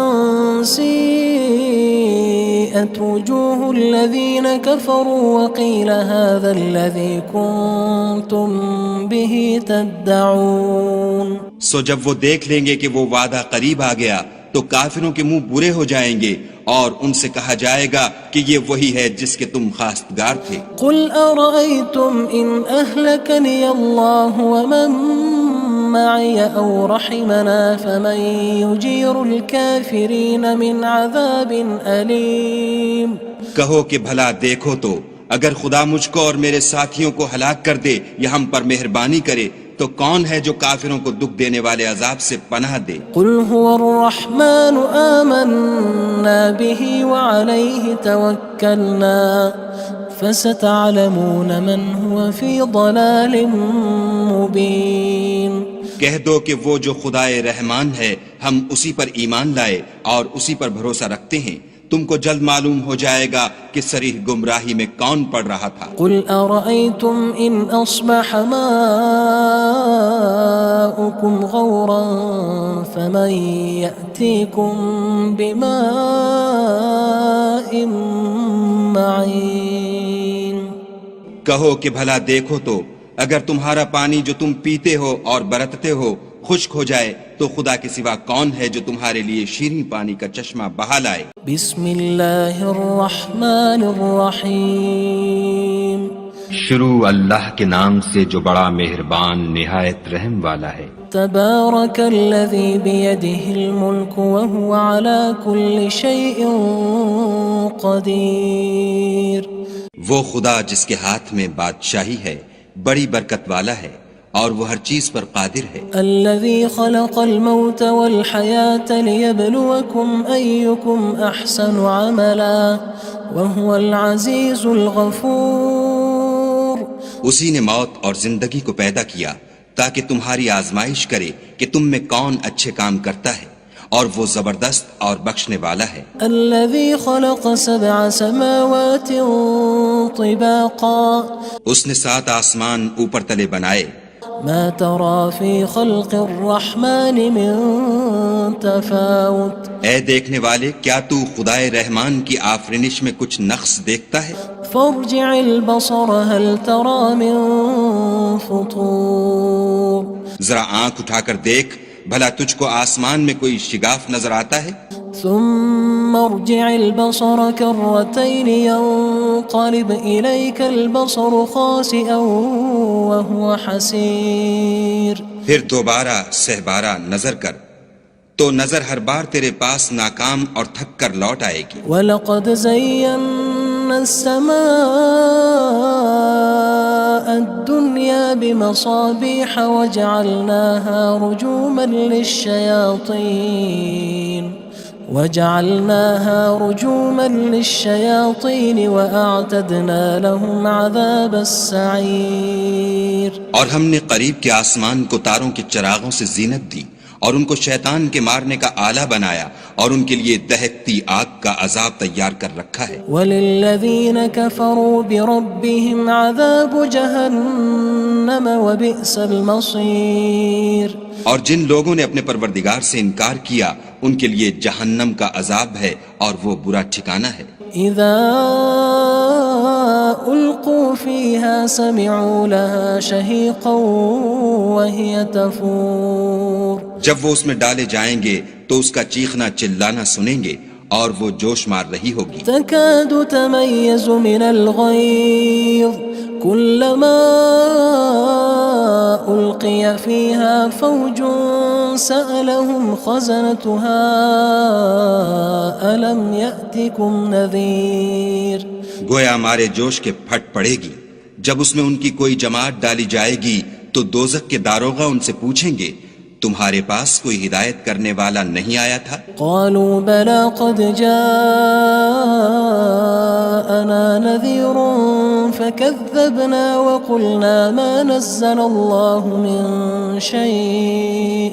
سِيئَتْ وُجُوهُ الَّذِينَ كَفَرُوا وَقِيلَ هَذَا الَّذِي كُنتُم بِهِ تَدَّعُونَ سو جب وہ دیکھ لیں گے کہ وہ وعدہ قریب آ گیا تو کافروں کے منہ برے ہو جائیں گے اور ان سے کہا جائے گا کہ یہ وہی ہے جس کے تم خواستگار تھے۔ قُلْ أَرَأَيْتُمْ إِنْ أَهْلَكَنِيَ اللَّهُ وَمَن مَّعِيَ أَوْ رَحِمَنَا فَمَن يُجِيرُ الْكَافِرِينَ مِنْ عَذَابٍ أَلِيمٍ کہو کہ بھلا دیکھو تو اگر خدا مجھ کو اور میرے ساتھیوں کو ہلاک کر دے یا ہم پر مہربانی کرے تو کون ہے جو کافروں کو دکھ دینے والے عذاب سے پناہ دے؟ قُلْ هُوَ الرَّحْمَنُ آمَنَّا بِهِ وَعَلَيْهِ تَوَكَّلْنَا فَسَتَعْلَمُونَ مَنْ هُوَ فِي ضَلَالٍ مُّبِينٍ کہہ دو کہ وہ جو خدائے رحمان ہے ہم اسی پر ایمان لائے اور اسی پر بھروسہ رکھتے ہیں، تم کو جلد معلوم ہو جائے گا کہ صریح گمراہی میں کون پڑ رہا تھا۔ قُلْ أَرَأَيْتُمْ إِنْ أَصْبَحَ مَاؤُكُمْ غَوْرًا فَمَن يَأْتِيكُم بِمَاءٍ ماء معين کہو کہ بھلا دیکھو تو اگر تمہارا پانی جو تم پیتے ہو اور برتتے ہو خشک ہو جائے تو خدا کے سوا کون ہے جو تمہارے لیے شیریں پانی کا چشمہ بہا لائے؟ بسم اللہ الرحمن الرحیم شروع اللہ کے نام سے جو بڑا مہربان نہایت رحم والا ہے۔ تبارک الذی بیدہ الملک وہو علی کل شیء قدیر، وہ خدا جس کے ہاتھ میں بادشاہی ہے بڑی برکت والا ہے اور وہ ہر چیز پر قادر ہے۔ الذي خلق الموت والحياة ليبلوكم أيكم أحسن عملا وهو العزيز الغفور، اسی نے موت اور زندگی کو پیدا کیا تاکہ تمہاری آزمائش کرے کہ تم میں کون اچھے کام کرتا ہے، اور وہ زبردست اور بخشنے والا ہے۔ الذي خلق 7 سماوات طباقا، اس نے 7 آسمان اوپر تلے بنائے، ما ترى في خلق الرحمن من تفاوت، اے دیکھنے والے کیا تو خدائے رحمان کی آفرینش میں کچھ نقص دیکھتا ہے؟ فارجع البصر هل ترى من فطور، ذرا آنکھ اٹھا کر دیکھ بھلا تجھ کو آسمان میں کوئی شگاف نظر آتا ہے؟ ثم ارجع البصر كرتين ينقلب إليك البصر خاسئا وهو حسير، پھر دوبارہ سہبارہ نظر کر تو نظر ہر بار تیرے پاس ناکام اور تھک کر لوٹ آئے گی۔ وَلَقَدْ زَيَّنَّا السَّمَاءَ الدُّنْيَا بِمَصَابِيحَ وَجَعَلْنَاهَا رُجُومًا لِلشَّيَاطِينِ وَأَعْتَدْنَا لَهُمْ عَذَابَ السَّعِيرِ، اور ہم نے قریب کے آسمان کو تاروں کے چراغوں سے زینت دی اور ان کو شیطان کے مارنے کا آلہ بنایا اور ان کے لیے دہکتی آگ کا عذاب تیار کر رکھا ہے۔ وَلِلَّذِينَ كَفَرُوا بِرَبِّهِمْ عَذَابُ جَهَنَّمَ وَبِئْسَ الْمَصِيرُ، اور جن لوگوں نے اپنے پروردگار سے انکار کیا ان کے لیے جہنم کا عذاب ہے اور وہ برا ٹھکانہ ہے۔ اذا القوا فيها سمعوا لها شهيقا وهي تفور، جب وہ اس میں ڈالے جائیں گے تو اس کا چیخنا چلانا سنیں گے اور وہ جوش مار رہی ہوگی۔ تكاد تميز من الغيظ كلما ألقي فيها فوج سألهم خزنتها ألم يأتكم نذير، گویا مارے جوش کے پھٹ پڑے گی۔ جب اس میں ان کی کوئی جماعت ڈالی جائے گی تو دوزخ کے داروغہ ان سے پوچھیں گے تمہارے پاس کوئی ہدایت کرنے والا نہیں آیا تھا؟ قالوا بلى قد جاءنا نذير فكذبنا وقلنا ما نزل الله من شيء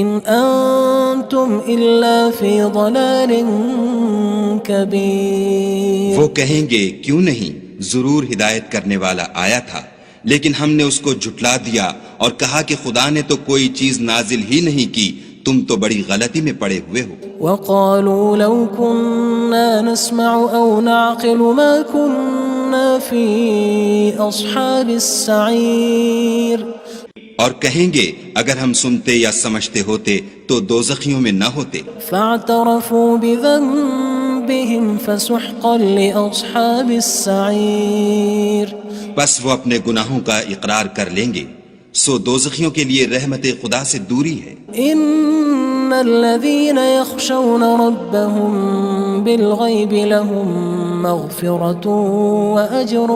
إن أنتم إلا في ضلال كبير، وہ کہیں گے کیوں نہیں، ضرور ہدایت کرنے والا آیا تھا، لیکن ہم نے اس کو جھٹلا دیا اور کہا کہ خدا نے تو کوئی چیز نازل ہی نہیں کی، تم تو بڑی غلطی میں پڑے ہوئے ہو۔ وقالوا لو كنا نسمع أو نعقل ما كنا في أصحاب السعير، اور کہیں گے اگر ہم سنتے یا سمجھتے ہوتے تو دوزخیوں میں نہ ہوتے۔ فاعترفوا بذنبهم فسحقا لأصحاب السعير، بس وہ اپنے گناہوں کا اقرار کر لیں گے، سو دوزخیوں کے لیے رحمت خدا سے دوری ہے۔ ان الذين يخشون ربهم بالغيب لهم مغفرة وأجر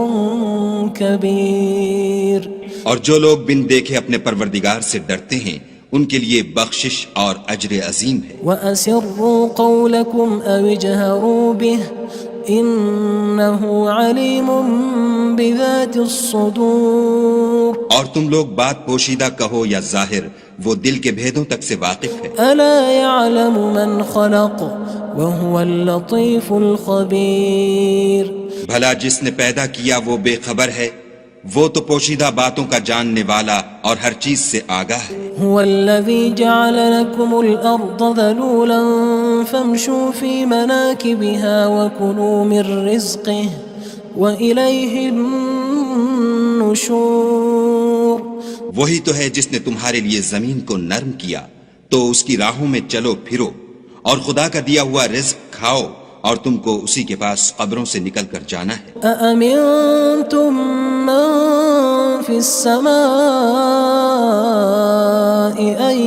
كبير، اور جو لوگ بن دیکھے اپنے پروردگار سے ڈرتے ہیں ان کے لیے بخشش اور اجر عظیم ہے۔ وَأَسِرُّوا قَوْلَكُمْ أَوِ اجْهَرُوا بِهِ إِنَّهُ عَلِيمٌ بِذَاتِ الصُّدُورِ، اور تم لوگ بات پوشیدہ کہو یا ظاہر، وہ دل کے بھیدوں تک سے واقف ہے۔ أَلَا يَعْلَمُ مَنْ خَلَقَ وَهُوَ اللَّطِيفُ الْخَبِيرُ، بھلا جس نے پیدا کیا وہ بے خبر ہے، وہ تو پوشیدہ باتوں کا جاننے والا اور ہر چیز سے آگاہ ہے۔ هو الذي جعل لكم الأرض ذلولا فامشوا في مناكبها وكلوا من رزقه وإليه النشور. وہی تو ہے جس نے تمہارے لیے زمین کو نرم کیا تو اس کی راہوں میں چلو پھرو اور خدا کا دیا ہوا رزق کھاؤ اور تم کو اسی کے پاس قبروں سے نکل کر جانا ہے. أأمنتم من في السماء أن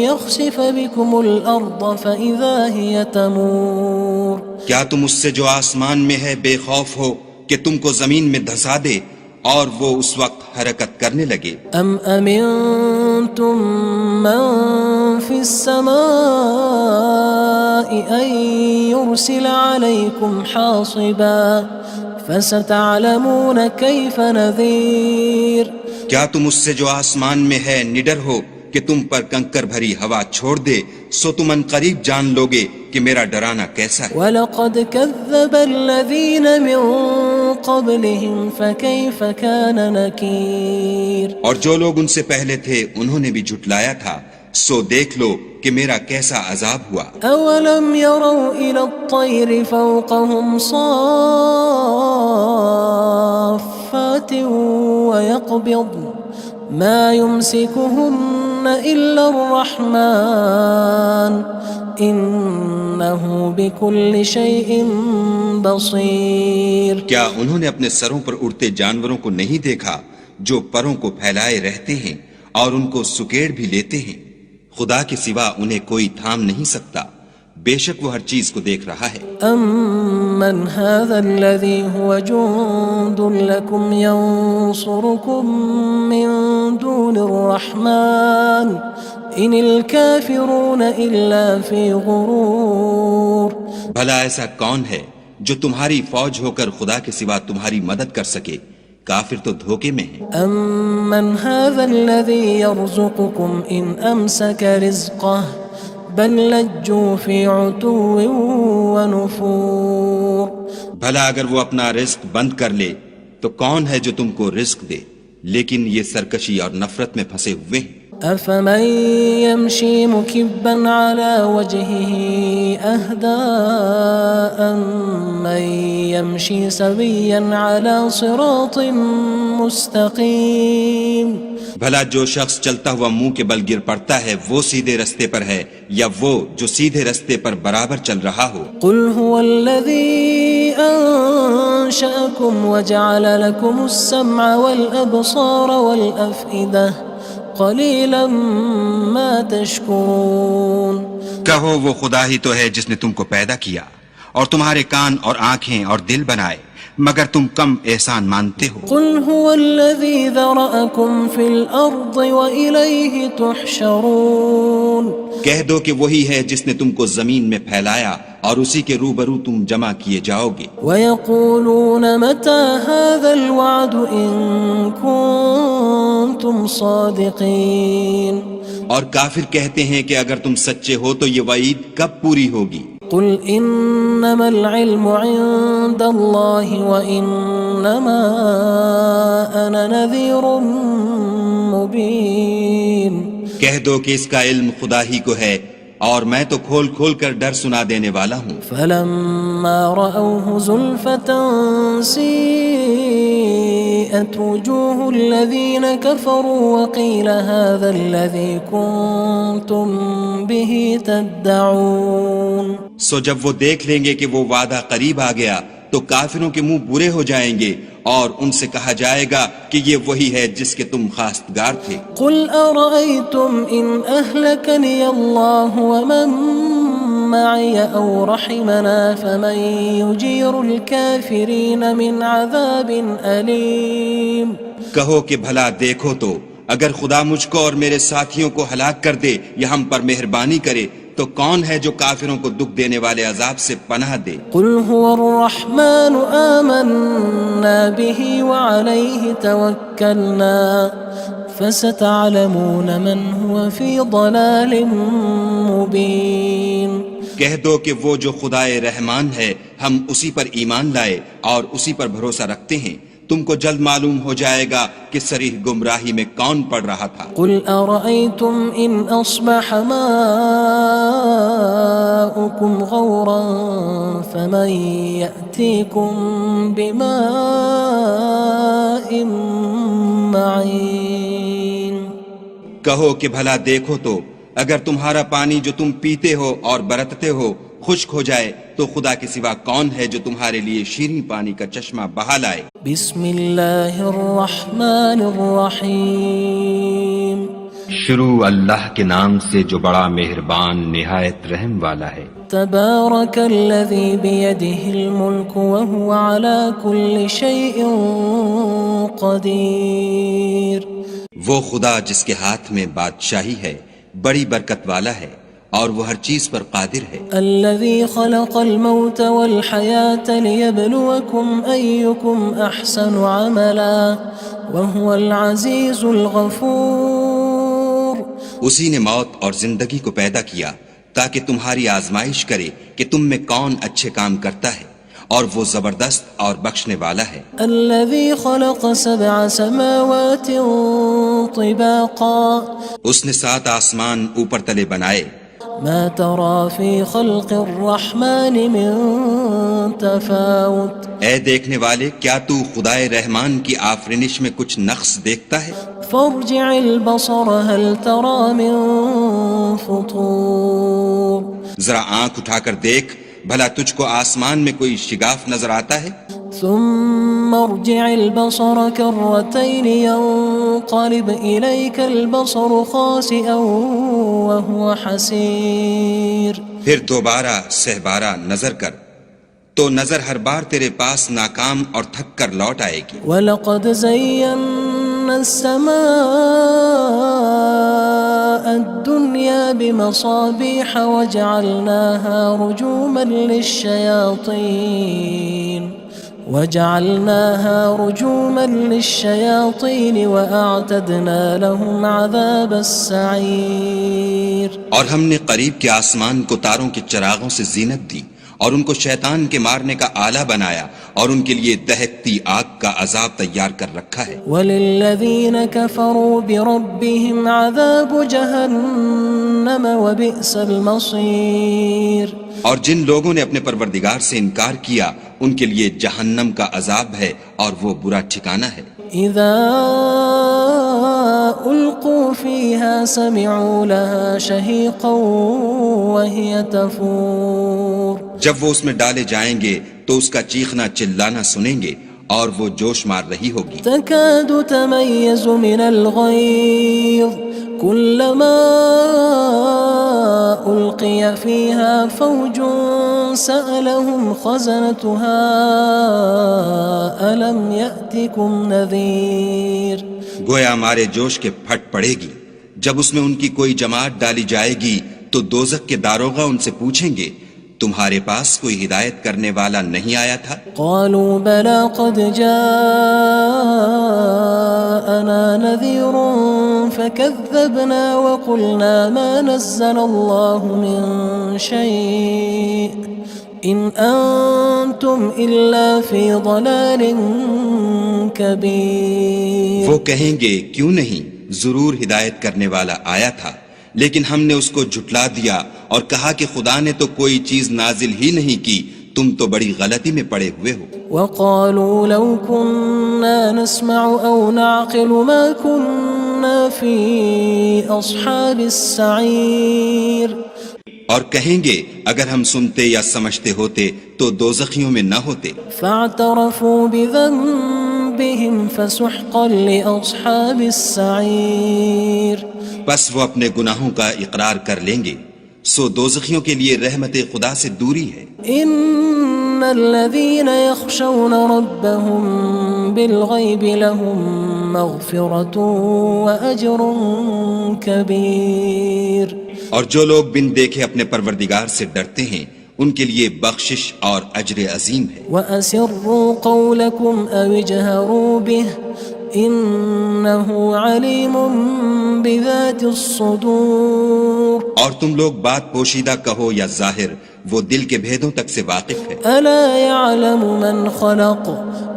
يخسف بكم الأرض فإذا هي تمور. کیا تم اس سے جو آسمان میں ہے بے خوف ہو کہ تم کو زمین میں دھسا دے اور وہ اس وقت حرکت کرنے لگے؟ ام امنتم من في السماء ان يرسل عليكم حاصبا فستعلمون كيف نذير. کیا تم اس سے جو آسمان میں ہے نڈر ہو کہ تم پر کنکر بھری ہوا چھوڑ دے سو تم ان قریب جان لوگے کہ میرا ڈرانا کیسا ہے. وَلَقَدْ كَذَّبَ الَّذِينَ مِن قَبْلِهِمْ فَكَيْفَ كَانَ نَكِيرٌ. اور جو لوگ ان سے پہلے تھے انہوں نے بھی جھٹلایا تھا سو دیکھ لو کہ میرا کیسا عذاب ہوا. أَوَلَمْ يَرَوْا إِلَى الطَّيْرِ فَوْقَهُمْ صَافَّاتٍ وَيَقْبِضْنَ مَا يُمْسِكُهُنَّ إِلَّا الرَّحْمَنُ إِنَّهُ بِكُلِّ شَيْءٍ بَصِيرٌ. کیا انہوں نے اپنے سروں پر اڑتے جانوروں کو نہیں دیکھا جو پروں کو پھیلائے رہتے ہیں اور ان کو سکیڑ بھی لیتے ہیں؟ خدا کے سوا انہیں کوئی تھام نہیں سکتا، بے شک وہ ہر چیز کو دیکھ رہا ہے. أَمَّنْ هَذَا الَّذِي هُوَ جُندٌ لَكُمْ يَنصُرُكُم مِّن دُونِ الرَّحْمَنِ إِنِ الْكَافِرُونَ إِلَّا فِي غُرُورٍ. بھلا ایسا کون ہے جو تمہاری فوج ہو کر خدا کے سوا تمہاری مدد کر سکے؟ کافر تو دھوکے میں ہیں. أَمَّنْ هَذَا الَّذِي يَرْزُقُكُمْ إِنْ أَمْسَكَ رِزْقَهُ بَلْ لَجُّوا فِي عُتُوٍّ وَنُفُورٍ. بھلا اگر وہ اپنا رزق بند کر لے تو کون ہے جو تم کو رزق دے؟ لیکن یہ سرکشی اور نفرت میں پھنسے ہوئے ہیں. أَفَمَن يَمْشِي مُكِبًّا عَلَى وَجْهِهِ أَهْدَىٰ أَمَّن يَمْشِي سَوِيًّا عَلَى صِرَاطٍ مُّسْتَقِيمٍ. بھلا جو شخص چلتا ہوا منہ کے بل گر پڑتا ہے وہ سیدھے رستے پر ہے یا وہ جو سیدھے رستے پر برابر چل رہا ہو؟ قُلْ هُوَ الَّذِي أَنشَأَكُمْ وَجَعَلَ لَكُمُ السَّمْعَ وَالْأَبْصَارَ وَالْأَفْئِدَةَ قَلِيلًا مَا تَشْكُرُونَ. کہو وہ خدا ہی تو ہے جس نے تم کو پیدا کیا اور تمہارے کان اور آنکھیں اور دل بنائے، مگر تم کم احسان مانتے ہو. قُلْ هُوَ الَّذِي ذَرَأَكُمْ فِي الْأَرْضِ وَإِلَيْهِ تُحْشَرُونَ. کہہ دو کہ وہی ہے جس نے تم کو زمین میں پھیلایا اور اسی کے روبرو تم جمع کیے جاؤ گے. وَيَقُولُونَ مَتَى هَذَا الْوَعْدُ إِن كُنتُمْ صَادِقِينَ. اور کافر کہتے ہیں کہ اگر تم سچے ہو تو یہ وعید کب پوری ہوگی؟ قُلْ إِنَّمَا الْعِلْمُ عِندَ اللَّهِ وَإِنَّمَا أَنَا نَذِيرٌ مُّبِينٌ. کہہ دو کہ اس کا علم خدا ہی کو ہے اور میں تو کھول کھول کر ڈر سنا دینے والا ہوں. فَلَمَّا رَأَوْهُ زُلْفَةً سِيئَتْ وُجُوهُ الَّذِينَ كَفَرُوا وَقِيلَ هَذَا الَّذِي كُنتُم بِهِ تَدَّعُونَ. سو جب وہ دیکھ لیں گے کہ وہ وعدہ قریب آ گیا تو کافروں کے منہ برے ہو جائیں گے اور ان سے کہا جائے گا کہ یہ وہی ہے جس کے تم خواستگار تھے. قُلْ أَرَأَيْتُمْ إِنْ أَهْلَكَنِيَ اللَّهُ وَمَن مَّعِيَ أَوْ رَحِمَنَا فَمَن يُجِيرُ الْكَافِرِينَ مِنْ عَذَابٍ أَلِيمٍ. کہو کہ بھلا دیکھو تو اگر خدا مجھ کو اور میرے ساتھیوں کو ہلاک کر دے یا ہم پر مہربانی کرے تو کون ہے جو کافروں کو دکھ دینے والے عذاب سے پناہ دے؟ قُلْ هُوَ الرَّحْمَنُ آمَنَّا بِهِ وَعَلَيْهِ تَوَكَّلْنَا فَسَتَعْلَمُونَ مَنْ هُوَ فِي ضَلَالٍ مُّبِينٍ. کہہ دو کہ وہ جو خدائے رحمان ہے ہم اسی پر ایمان لائے اور اسی پر بھروسہ رکھتے ہیں، تم کو جلد معلوم ہو جائے گا کہ صریح گمراہی میں کون پڑ رہا تھا۔ قل أرأيتم إن أصبح ماؤكم غورا فمن يأتيكم بماء معين۔ کہو کہ بھلا دیکھو تو اگر تمہارا پانی جو تم پیتے ہو اور برتتے ہو خشک ہو جائے تو خدا کے سوا کون ہے جو تمہارے لیے شیریں پانی کا چشمہ بہا لائے۔ بسم اللہ الرحمن الرحیم۔ شروع اللہ کے نام سے جو بڑا مہربان نہایت رحم والا ہے۔ تبارک الذی بیدہ الملک وہو علی کل شیء قدیر۔ وہ خدا جس کے ہاتھ میں بادشاہی ہے بڑی برکت والا ہے اور وہ ہر چیز پر قادر ہے۔ الذي خلق الموت والحياة ليبلوكم أيكم أحسن عملا وهو العزيز الغفور۔ اسی نے موت اور زندگی کو پیدا کیا تاکہ تمہاری آزمائش کرے کہ تم میں کون اچھے کام کرتا ہے اور وہ زبردست اور بخشنے والا ہے۔ الذي خلق 7 سماوات طباقا۔ اس نے 7 آسمان اوپر تلے بنائے۔ ما ترى في خلق الرحمن من تفاوت۔ اے دیکھنے والے کیا تو خدائے رحمان کی آفرینش میں کچھ نقص دیکھتا ہے؟ فارجع البصر هل ترى من فطور۔ ذرا آنکھ اٹھا کر دیکھ بھلا تجھ کو آسمان میں کوئی شگاف نظر آتا ہے؟ ثم ارجع البصر كرتين ينقلب إليك البصر خاسئا وهو حسير۔ پھر دوبارہ سہبارہ نظر کر تو نظر ہر بار تیرے پاس ناکام اور تھک کر لوٹ آئے گی۔ وَلَقَدْ زَيَّنَّا السَّمَاءَ الدُّنْيَا بِمَصَابِيحَ وَجَعَلْنَاهَا رُجُومًا لِلشَّيَاطِينِ وَأَعْتَدْنَا لَهُمْ عَذَابَ السَّعِيرِ۔ اور ہم نے قریب کے آسمان کو تاروں کے چراغوں سے زینت دی اور ان کو شیطان کے مارنے کا آلہ بنایا اور ان کے لیے دہکتی آگ کا عذاب تیار کر رکھا ہے۔ وَلِلَّذِينَ كَفَرُوا بِرَبِّهِمْ عَذَابُ جَهَنَّمَ وَبِئْسَ الْمَصِيرُ۔ اور جن لوگوں نے اپنے پروردگار سے انکار کیا ان کے لیے جہنم کا عذاب ہے اور وہ برا ٹھکانہ ہے۔ اذا القوا فيها سمعوا لها شهيقا وهي تفور۔ جب وہ اس میں ڈالے جائیں گے تو اس کا چیخنا چلانا سنیں گے اور وہ جوش مار رہی ہوگی۔ تكاد تميز من الغيظ كلما ألقي فيها فوج سألهم خزنتها ألم يأتكم نذير۔ گویا ہمارے جوش کے پھٹ پڑے گی جب اس میں ان کی کوئی جماعت ڈالی جائے گی تو دوزخ کے داروغہ ان سے پوچھیں گے تمہارے پاس کوئی ہدایت کرنے والا نہیں آیا تھا؟ قالوا بلى قد جاءنا نذير فكذبنا وقلنا ما نزل الله من شيء إن أنتم إلا في ضلال كبير۔ وہ کہیں گے کیوں نہیں، ضرور ہدایت کرنے والا آیا تھا لیکن ہم نے اس کو جھٹلا دیا اور کہا کہ خدا نے تو کوئی چیز نازل ہی نہیں کی، تم تو بڑی غلطی میں پڑے ہوئے ہو۔ وقالوا لو كنا نسمع أو نعقل ما كنا في أصحاب السعير۔ اور کہیں گے اگر ہم سنتے یا سمجھتے ہوتے تو دوزخیوں میں نہ ہوتے۔ فاعترفوا بذنبهم فسحقا لأصحاب السعير۔ بس وہ اپنے گناہوں کا اقرار کر لیں گے، سو دوزخیوں کے لیے رحمت خدا سے دوری ہے۔ ان الذين يخشون ربهم بالغيب لهم مغفرة وأجر كبير۔ اور جو لوگ بن دیکھے اپنے پروردگار سے ڈرتے ہیں ان کے لیے بخشش اور اجر عظیم ہے۔ وَأَسِرُّوا قَوْلَكُمْ أَوِ اجْهَرُوا بِهِ إنه عليم بذات الصدور اور تم لوگ بات پوشیدہ کہو یا ظاہر، وہ دل کے بھیدوں تک سے واقف ہے۔ ألا يعلم من خلق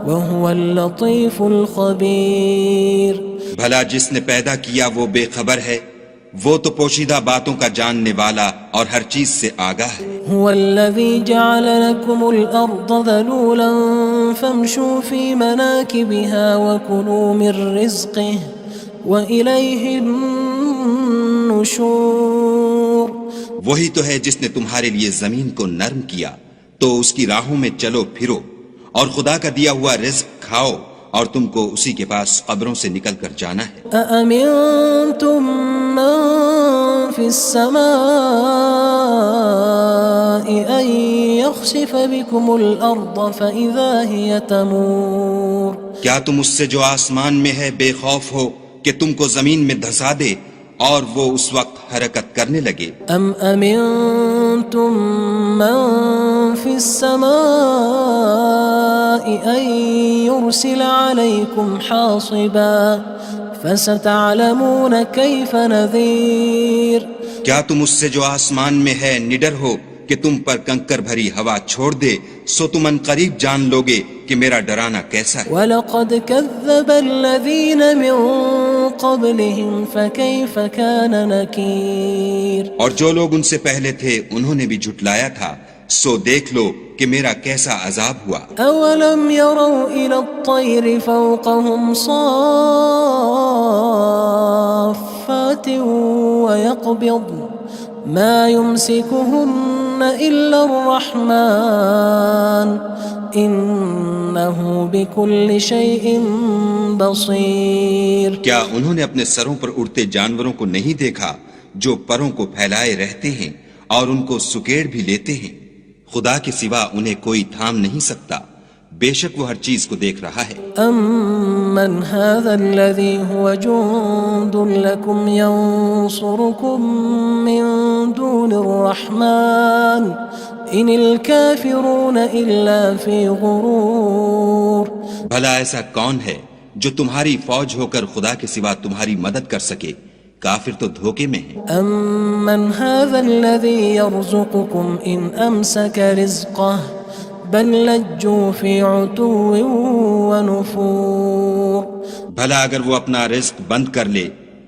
وهو اللطيف الخبير بھلا جس نے پیدا کیا وہ بے خبر ہے، وہ تو پوشیدہ باتوں کا جاننے والا اور ہر چیز سے آگاہ ہے۔ هو الذي جعل لكم الأرض ذلولا فامشوا في مناكبها وكلوا من رزقه وإليه النشور وہی تو ہے جس نے تمہارے لیے زمین کو نرم کیا، تو اس کی راہوں میں چلو پھرو اور خدا کا دیا ہوا رزق کھاؤ، اور تم کو اسی کے پاس قبروں سے نکل کر جانا ہے۔ أأمنتم من في السماء أن يخسف بكم الأرض فإذا هي تمور کیا تم اس سے جو آسمان میں ہے بے خوف ہو کہ تم کو زمین میں دھسا دے اور وہ اس وقت حرکت کرنے لگے؟ أم أمنتم من في السماء أن يرسل عليكم حاصبا فستعلمون كيف نذير کیا تم اس سے جو آسمان میں ہے نڈر ہو کہ تم پر کنکر بھری ہوا چھوڑ دے، سو تم ان قریب جان لوگے کہ میرا ڈرانا کیسا ہے۔ وَلَقَدْ كَذَّبَ الَّذِينَ مِن قَبْلِهِمْ فَكَيْفَ كَانَ نَكِيرٌ اور جو لوگ ان سے پہلے تھے انہوں نے بھی جھٹلایا تھا، سو دیکھ لو کہ میرا کیسا عذاب ہوا۔ أَوَلَمْ يَرَوْا إِلَى الطَّيْرِ فَوْقَهُمْ صَافَّاتٍ وَيَقْبِضْنَ مَا يُمْسِكُهُنَّ إِلَّا الرَّحْمَنُ إِنَّهُ بِكُلِّ شَيْءٍ بَصِيرٌ کیا انہوں نے اپنے سروں پر اڑتے جانوروں کو نہیں دیکھا جو پروں کو پھیلائے رہتے ہیں اور ان کو سکیڑ بھی لیتے ہیں؟ خدا کے سوا انہیں کوئی تھام نہیں سکتا، بے شک وہ ہر چیز کو دیکھ رہا ہے۔ أَمَّنْ هَذَا الَّذِي هُوَ جُندٌ لَكُمْ يَنصُرُكُم مِّن دُونِ الرَّحْمَنِ إِنِ الْكَافِرُونَ إِلَّا فِي غُرُورٍ بھلا ایسا کون ہے جو تمہاری فوج ہو کر خدا کے سوا تمہاری مدد کر سکے؟ کافر تو دھوکے میں ہیں۔ أَمَّنْ هَذَا الَّذِي يَرْزُقُكُمْ إِنْ أَمْسَكَ رِزْقَهُ بَلْ لَجُّوا فِي عُتُوٍّ وَنُفُورٍ بھلا اگر وہ اپنا رزق بند کر لے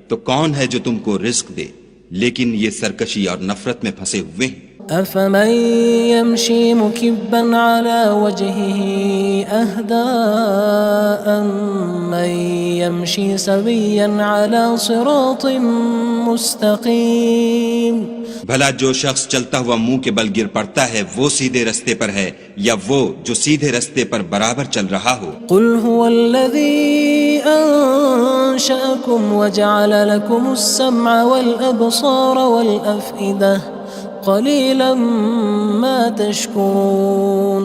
تو کون ہے جو تم کو رزق دے؟ لیکن یہ سرکشی اور نفرت میں پھنسے ہوئے ہیں۔ أَفَمَن يَمْشِي مُكِبًّا عَلَى وَجْهِهِ أَهْدَىٰ أَمَّن يَمْشِي سَوِيًّا عَلَى صِرَاطٍ مُّسْتَقِيمٍ بھلا جو شخص چلتا ہوا منہ کے بل گر پڑتا ہے وہ سیدھے رستے پر ہے یا وہ جو سیدھے رستے پر برابر چل رہا ہو؟ قُلْ هُوَ الَّذِي أَنشَأَكُمْ وَجَعَلَ لَكُمُ السَّمْعَ وَالْأَبْصَارَ وَالْأَفْئِدَةَ قَلِيلًا مَا تَشْكُرُونَ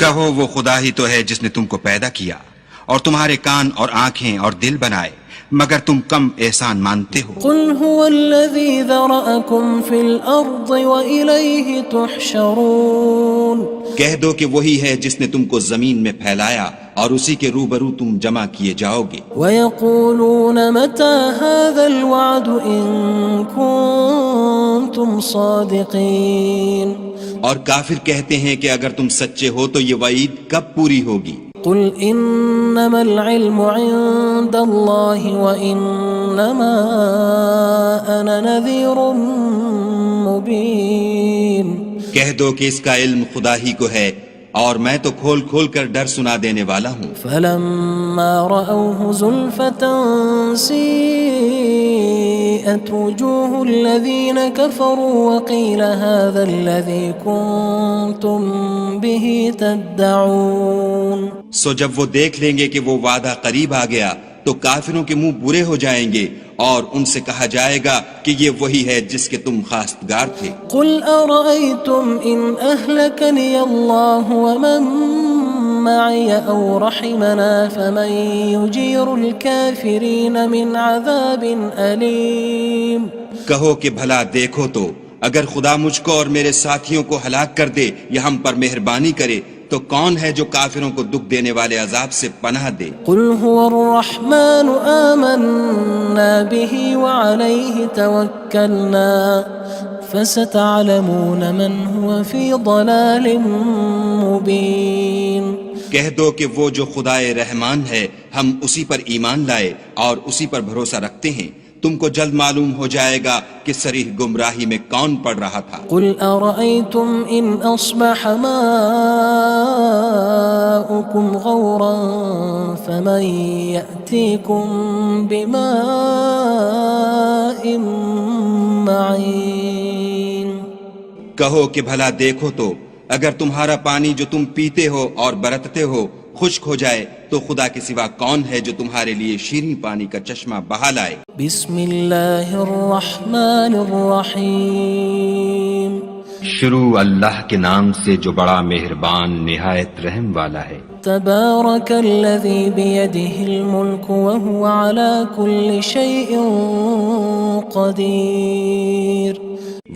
کہو وہ خدا ہی تو ہے جس نے تم کو پیدا کیا اور تمہارے کان اور آنکھیں اور دل بنائے، مگر تم کم احسان مانتے ہو۔ قُلْ هُوَ الَّذِي ذَرَأَكُمْ فِي الْأَرْضِ وَإِلَيْهِ تُحْشَرُونَ کہہ دو کہ وہی ہے جس نے تم کو زمین میں پھیلایا اور اسی کے روبرو تم جمع کیے جاؤ گے۔ وَيَقُولُونَ مَتَى هَذَا الْوَعْدُ إِن كُنتُمْ صَادِقِينَ اور کافر کہتے ہیں کہ اگر تم سچے ہو تو یہ وعید کب پوری ہوگی؟ قُلْ إِنَّمَا الْعِلْمُ عِندَ اللَّهِ وَإِنَّمَا أَنَا نَذِيرٌ مُّبِينٌ کہہ دو کہ اس کا علم خدا ہی کو ہے اور میں تو کھول کھول کر ڈر سنا دینے والا ہوں۔ فَلَمَّا رَأَوْهُ زُلْفَةً سِيئَتْ وُجُوهُ الَّذِينَ كَفَرُوا وَقِيلَ هَذَا الَّذِي كُنتُم بِهِ تَدَّعُونَ سو جب وہ دیکھ لیں گے کہ وہ وعدہ قریب آ گیا تو کافروں کے منہ برے ہو جائیں گے اور ان سے کہا جائے گا کہ یہ وہی ہے جس کے تم خواستگار تھے۔ قُلْ أَرَأَيْتُمْ إِنْ أَهْلَكَنِيَ اللَّهُ وَمَن مَّعِيَ أَوْ رَحِمَنَا فَمَن يُجِيرُ الْكَافِرِينَ مِنْ عَذَابٍ أَلِيمٍ کہو کہ بھلا دیکھو تو اگر خدا مجھ کو اور میرے ساتھیوں کو ہلاک کر دے یا ہم پر مہربانی کرے تو کون ہے جو کافروں کو دکھ دینے والے عذاب سے پناہ دے؟ قل هو الرحمن آمنا به وعليه توكلنا فستعلمون من هو في ضلال مبين. کہہ دو کہ وہ جو خدائے رحمان ہے ہم اسی پر ایمان لائے اور اسی پر بھروسہ رکھتے ہیں، تم کو جلد معلوم ہو جائے گا کہ صریح گمراہی میں کون پڑ رہا تھا. قل ارأيتم ان اصبح ماؤكم غورا فمن يأتيكم بماء معين. کہو کہ بھلا دیکھو تو اگر تمہارا پانی جو تم پیتے ہو اور برتتے ہو خشک ہو جائے تو خدا کے سوا کون ہے جو تمہارے لیے شیریں پانی کا چشمہ بہا لائے. بسم اللہ الرحمن الرحیم. شروع اللہ کے نام سے جو بڑا مہربان نہایت رحم والا ہے. تبارک الذی بیدہ الملک وہو علی کل شیء قدیر.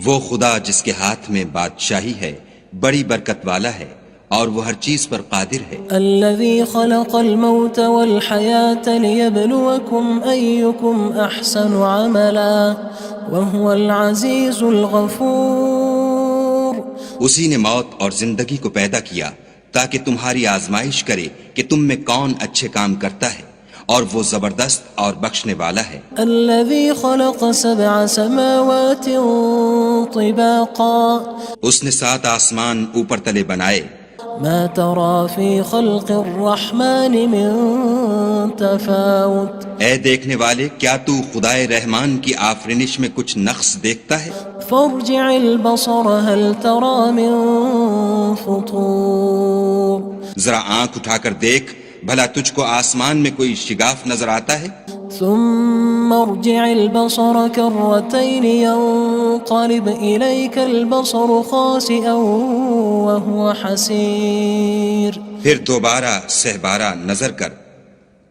وہ خدا جس کے ہاتھ میں بادشاہی ہے بڑی برکت والا ہے اور وہ ہر چیز پر قادر ہے. الذي خلق الموت والحياة ليبلوكم أيكم أحسن عملا وهو العزيز الغفور. اسی نے موت اور زندگی کو پیدا کیا تاکہ تمہاری آزمائش کرے کہ تم میں کون اچھے کام کرتا ہے اور وہ زبردست اور بخشنے والا ہے. الذي خلق 7 سماوات طباقا. اس نے 7 آسمان اوپر تلے بنائے. ما ترى في خلق الرحمن من تفاوت. اے دیکھنے والے کیا تو خدائے رحمان کی آفرینش میں کچھ نقص دیکھتا ہے؟ فارجع البصر هل ترى من فطور. ذرا آنکھ اٹھا کر دیکھ بھلا تجھ کو آسمان میں کوئی شگاف نظر آتا ہے؟ ثم ارجع البصر كرتين ينقلب إليك البصر خاسئا وهو حسير. پھر دوبارہ سہبارہ نظر کر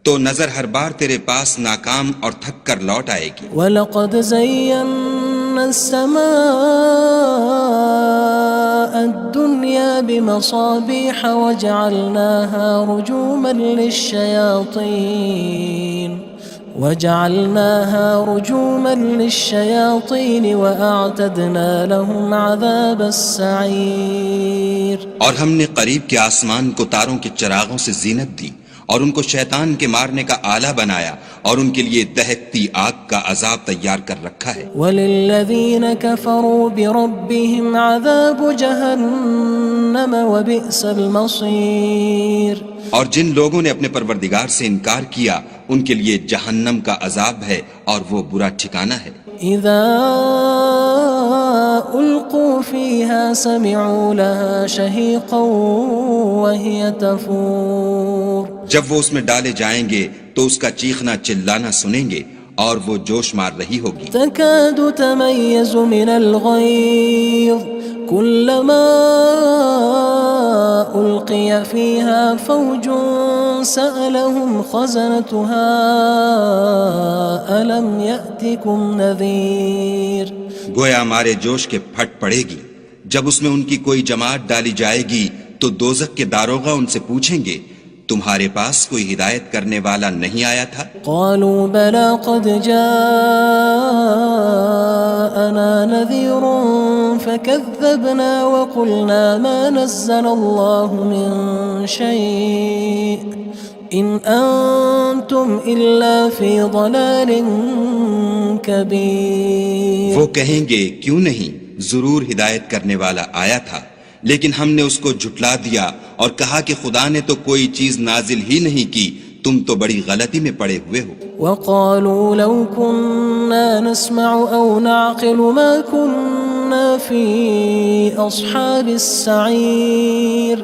تو نظر ہر بار تیرے پاس ناکام اور تھک کر لوٹ آئے گی. وَلَقَدْ زَيَّنَّا السَّمَاءَ الدُّنْيَا بِمَصَابِيحَ وَجَعَلْنَاهَا رُجُومًا لِلشَّيَاطِينِ وَأَعْتَدْنَا لَهُمْ عَذَابَ السَّعِيرِ. اور ہم نے قریب کے آسمان کو تاروں کے چراغوں سے زینت دی اور ان کو شیطان کے مارنے کا آلہ بنایا اور ان کے لیے دہکتی آگ کا عذاب تیار کر رکھا ہے. وَلِلَّذِينَ كَفَرُوا بِرَبِّهِمْ عَذَابُ جَهَنَّمَ وَبِئْسَ الْمَصِيرُ. اور جن لوگوں نے اپنے پروردگار سے انکار کیا ان کے لیے جہنم کا عذاب ہے اور وہ برا ٹھکانہ ہے. اذا القوا فيها سمعوا لها شهيقا وهي تفور. جب وہ اس میں ڈالے جائیں گے تو اس کا چیخنا چلانا سنیں گے اور وہ جوش مار رہی ہوگی. تكاد تميز من الغيظ كلما ألقي فيها فوج سألهم خزنتها ألم يأتكم نذير. گویا مارے جوش کے پھٹ پڑے گی. جب اس میں ان کی کوئی جماعت ڈالی جائے گی تو دوزخ کے داروغہ ان سے پوچھیں گے تمہارے پاس کوئی ہدایت کرنے والا نہیں آیا تھا؟ قالوا بلى قد جاءنا نذير فكذبنا وقلنا ما نزل الله من شيء إن أنتم إلا في ضلال كبير. وہ کہیں گے کیوں نہیں، ضرور ہدایت کرنے والا آیا تھا لیکن ہم نے اس کو جھٹلا دیا اور کہا کہ خدا نے تو کوئی چیز نازل ہی نہیں کی، تم تو بڑی غلطی میں پڑے ہوئے ہو. وقالوا لو كنا نسمع أو نعقل ما كنا في أصحاب السعير.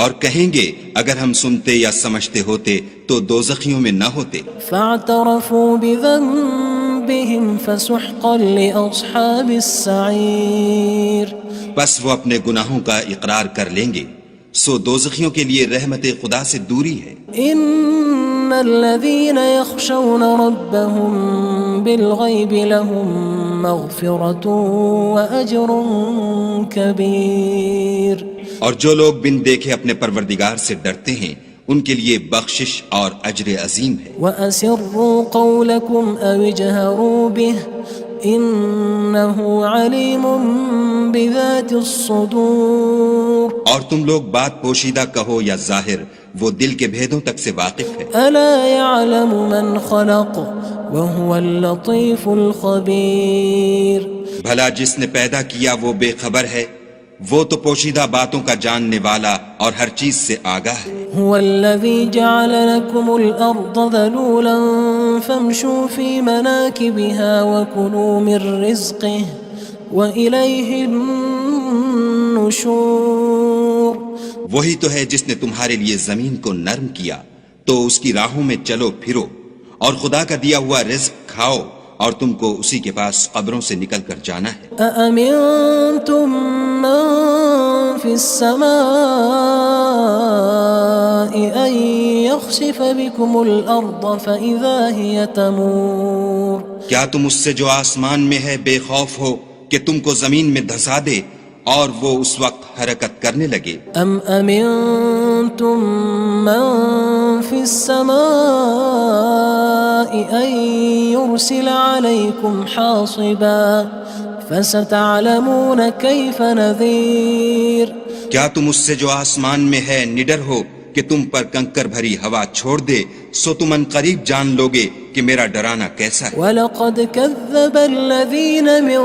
اور کہیں گے اگر ہم سنتے یا سمجھتے ہوتے تو دوزخیوں میں نہ ہوتے. فاعترفوا بذنبهم فسحقا لأصحاب السعير. بس وہ اپنے گناہوں کا اقرار کر لیں گے، سو دوزخیوں کے لیے رحمت خدا سے دوری ہے۔ إن الذين يخشون ربهم بالغيب لهم مغفرة وأجر كبير۔ اور جو لوگ بن دیکھے اپنے پروردگار سے ڈرتے ہیں ان کے لیے بخشش اور اجر عظیم ہے۔ وَأَسِرُّوا قَوْلَكُمْ أَوِ اجْهَرُوا بِهِ إِنَّهُ عَلِيمٌ بِذَاتِ الصُّدُورِ۔ اور تم لوگ بات پوشیدہ کہو یا ظاہر، وہ دل کے بھیدوں تک سے واقف ہے۔ أَلَا يَعْلَمُ مَنْ خَلَقَ وَهُوَ اللَّطِيفُ الْخَبِيرُ۔ بھلا جس نے پیدا کیا وہ بے خبر ہے، وہ تو پوشیدہ باتوں کا جاننے والا اور ہر چیز سے آگاہ ہے۔ هو الذي جعل لكم الأرض ذلولا فامشوا في مناكبها وكلوا من رزقه وإليه النشور۔ وہی تو ہے جس نے تمہارے لیے زمین کو نرم کیا تو اس کی راہوں میں چلو پھرو، اور خدا کا دیا ہوا رزق کھاؤ، اور تم کو اسی کے پاس قبروں سے نکل کر جانا ہے۔ أأمنتم من في السماء أن يخسف بكم الأرض فإذا هي تمور۔ کیا تم اس سے جو آسمان میں ہے بے خوف ہو کہ تم کو زمین میں دھسا دے اور وہ اس وقت حرکت کرنے لگے؟ أم أمنتم من في السماء أن يرسل عليكم حاصبا فستعلمون كيف نذير۔ کیا تم اس سے جو آسمان میں ہے نڈر ہو کہ تم پر کنکر بھری ہوا چھوڑ دے، سو تم ان قریب جان لوگے کہ میرا ڈرانا کیسا ہے۔ وَلَقَدْ كَذَّبَ الَّذِينَ مِن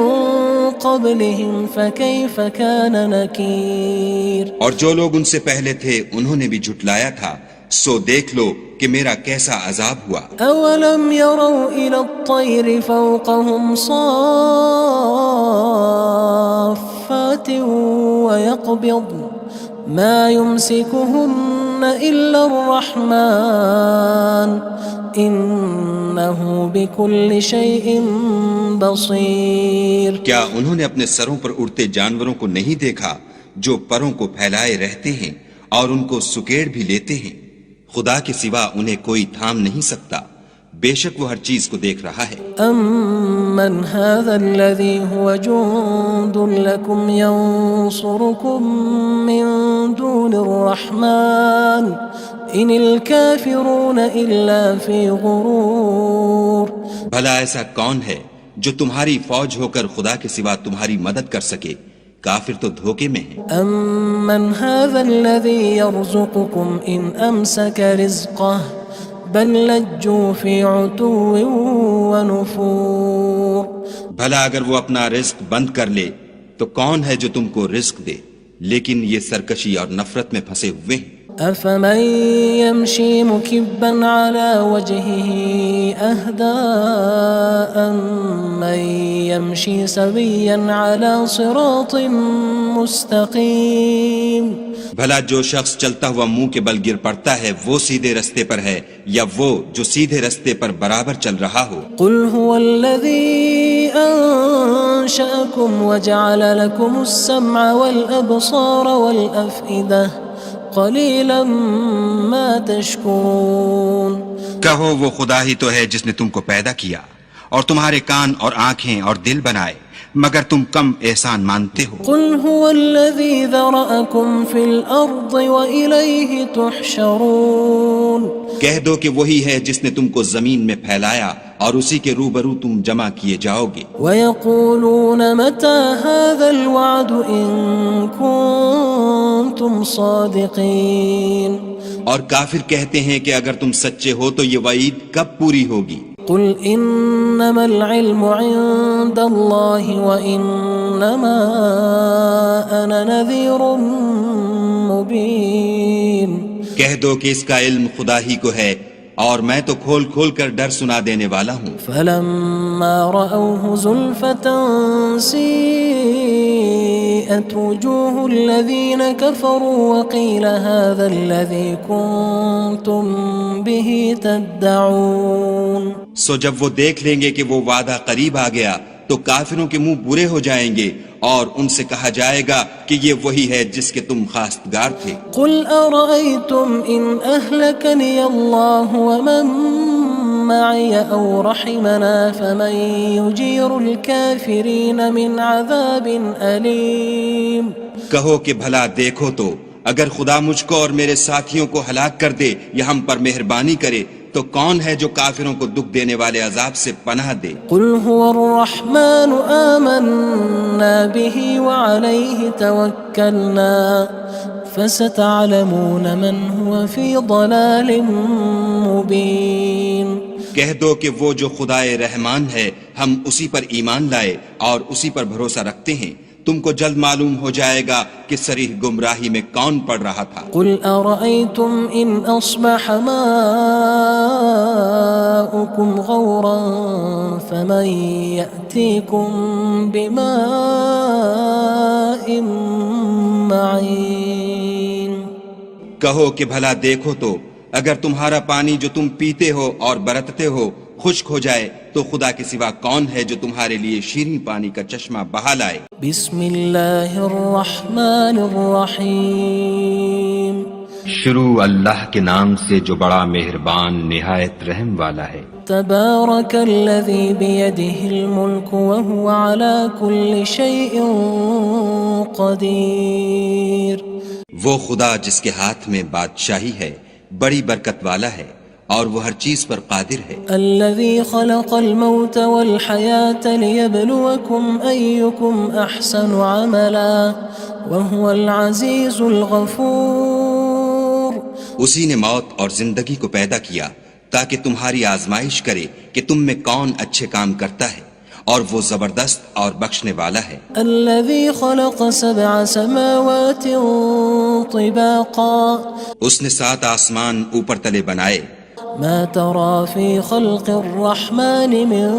قَبْلِهِمْ فَكَيْفَ كَانَ نَكِيرٌ۔ اور جو لوگ ان سے پہلے تھے انہوں نے بھی جھٹلایا تھا، سو دیکھ لو کہ میرا کیسا عذاب ہوا۔ أَوَلَمْ يَرَوْا إِلَى الطَّيْرِ فَوْقَهُمْ صَافَّاتٍ وَيَقْبِضْنَ مَا يُمْسِكُهُنَّ إِلَّا الرَّحْمَنُ إِنَّهُ بِكُلِّ شَيْءٍ بَصِيرٌ۔ کیا انہوں نے اپنے سروں پر اڑتے جانوروں کو نہیں دیکھا جو پروں کو پھیلائے رہتے ہیں اور ان کو سکیڑ بھی لیتے ہیں؟ خدا کے سوا انہیں کوئی تھام نہیں سکتا، بے شک وہ ہر چیز کو دیکھ رہا ہے۔ أَمَّنْ هَذَا الَّذِي هُوَ جُندٌ لَكُمْ يَنصُرُكُم مِّن دُونِ الرَّحْمَنِ إِنِ الْكَافِرُونَ إِلَّا فِي غُرُورٍ۔ بھلا ایسا کون ہے جو تمہاری فوج ہو کر خدا کے سوا تمہاری مدد کر سکے؟ کافر تو دھوکے میں ہیں۔ أَمَّنْ هَذَا الَّذِي يَرْزُقُكُمْ إِنْ أَمْسَكَ رِزْقَهُ بَلْ لَجُّوا فِي عُتُوٍّ وَنُفُورٍ۔ بھلا اگر وہ اپنا رزق بند کر لے تو کون ہے جو تم کو رزق دے، لیکن یہ سرکشی اور نفرت میں پھنسے ہوئے ہیں۔ أَفَمَن يَمْشِي مُكِبًّا عَلَى وَجْهِهِ أَهْدَىٰ أَمَّن يَمْشِي سَوِيًّا عَلَى صِرَاطٍ مُّسْتَقِيمٍ۔ بھلا جو شخص چلتا ہوا منہ کے بل گر پڑتا ہے وہ سیدھے رستے پر ہے، یا وہ جو سیدھے رستے پر برابر چل رہا ہو؟ قُلْ هُوَ الَّذِي أَنشَأَكُمْ وَجَعَلَ لَكُمُ السَّمْعَ وَالْأَبْصَارَ وَالْأَفْئِدَةَ قَلِيلًا مَا تَشْكُرُونَ۔ کہو وہ خدا ہی تو ہے جس نے تم کو پیدا کیا اور تمہارے کان اور آنکھیں اور دل بنائے، مگر تم کم احسان مانتے ہو۔ قُلْ هُوَ الَّذِي ذَرَأَكُمْ فِي الْأَرْضِ وَإِلَيْهِ تُحْشَرُونَ۔ کہہ دو کہ وہی ہے جس نے تم کو زمین میں پھیلایا اور اسی کے روبرو تم جمع کیے جاؤ گے۔ وَيَقُولُونَ مَتَى هَذَا الْوَعْدُ إِن كُنتُمْ صَادِقِينَ۔ اور کافر کہتے ہیں کہ اگر تم سچے ہو تو یہ وعید کب پوری ہوگی؟ قُلْ إِنَّمَا الْعِلْمُ عِندَ اللَّهِ وَإِنَّمَا أَنَا نَذِيرٌ مُّبِينٌ۔ کہہ دو کہ اس کا علم خدا ہی کو ہے اور میں تو کھول کھول کر ڈر سنا دینے والا ہوں۔ فَلَمَّا رَأَوْهُ زُلْفَةً سِيئَتْ وُجُوهُ الَّذِينَ كَفَرُوا وَقِيلَ هَذَا الَّذِي كُنتُم بِهِ تَدَّعُونَ۔ سو جب وہ دیکھ لیں گے کہ وہ وعدہ قریب آ گیا تو کافروں کے منہ برے ہو جائیں گے اور ان سے کہا جائے گا کہ یہ وہی ہے جس کے تم خواستگار تھے۔ قل أرأيتم إن أهلكني الله ومن معي أو رحمنا فمن يجير الكافرين من عذاب أليم۔ کہو کہ بھلا دیکھو تو اگر خدا مجھ کو اور میرے ساتھیوں کو ہلاک کر دے یا ہم پر مہربانی کرے تو کون ہے جو کافروں کو دکھ دینے والے عذاب سے پناہ دے؟ قل هو الرحمن آمنا به وعليه توكلنا فستعلمون من هو في ضلال مبين۔ کہہ دو کہ وہ جو خدائے رحمان ہے ہم اسی پر ایمان لائے اور اسی پر بھروسہ رکھتے ہیں، تم کو جلد معلوم ہو جائے گا کہ صریح گمراہی میں کون پڑ رہا تھا۔ قل أرأيتم إن أصبح ماؤكم غورا فمن يأتيكم بماء معين۔ کہو کہ بھلا دیکھو تو اگر تمہارا پانی جو تم پیتے ہو اور برتتے ہو خشک ہو جائے تو خدا کے سوا کون ہے جو تمہارے لیے شیریں پانی کا چشمہ بہا لائے؟ بسم اللہ الرحمن الرحیم۔ شروع اللہ کے نام سے جو بڑا مہربان نہایت رحم والا ہے۔ تبارک الذی بیدہ الملک وہو علی کل شیء قدیر۔ وہ خدا جس کے ہاتھ میں بادشاہی ہے بڑی برکت والا ہے اور وہ ہر چیز پر قادر ہے۔ الذي خلق الموت والحياة ليبلوكم أيكم أحسن عملا وهو العزيز الغفور۔ اسی نے موت اور زندگی کو پیدا کیا تاکہ تمہاری آزمائش کرے کہ تم میں کون اچھے کام کرتا ہے، اور وہ زبردست اور بخشنے والا ہے۔ الذي خلق 7 سماوات طباقا۔ اس نے 7 آسمان اوپر تلے بنائے۔ ما ترى في خلق الرحمن من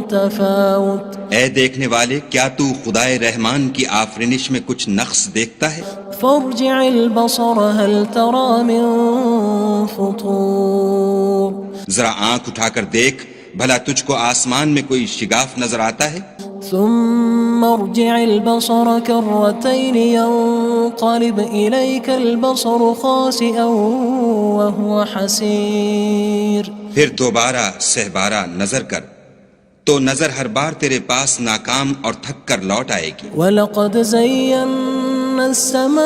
تفاوت۔ اے دیکھنے والے کیا تو خدائے رحمان کی آفرینش میں کچھ نقص دیکھتا ہے؟ فارجع البصر هل ترى من فطور۔ ذرا آنکھ اٹھا کر دیکھ بھلا تجھ کو آسمان میں کوئی شگاف نظر آتا ہے؟ ثم ارجع البصر كرتين ينقلب إليك البصر خاسئا وهو حسير۔ پھر دوبارہ سہبارہ نظر کر تو نظر ہر بار تیرے پاس ناکام اور تھک کر لوٹ آئے گی۔ وَلَقَدْ زَيَّنَّا السَّمَاءَ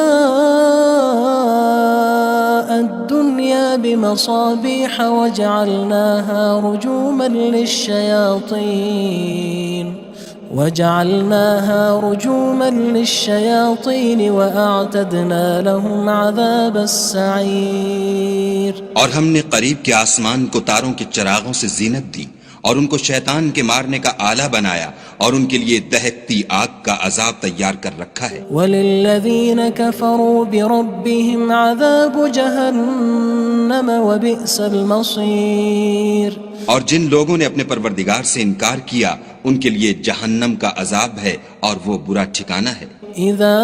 الدُّنْيَا بِمَصَابِيحَ وَجَعَلْنَاهَا رُجُومًا لِلشَّيَاطِينِ وَأَعْتَدْنَا لَهُمْ عَذَابَ السَّعِيرِ۔ اور ہم نے قریب کے آسمان کو تاروں کے چراغوں سے زینت دی اور ان کو شیطان کے مارنے کا آلہ بنایا اور ان کے لیے دہکتی آگ کا عذاب تیار کر رکھا ہے۔ وَلِلَّذِينَ كَفَرُوا بِرَبِّهِمْ عَذَابُ جَهَنَّمَ وَبِئْسَ الْمَصِيرُ۔ اور جن لوگوں نے اپنے پروردگار سے انکار کیا ان کے لیے جہنم کا عذاب ہے اور وہ برا ٹھکانہ ہے۔ اذا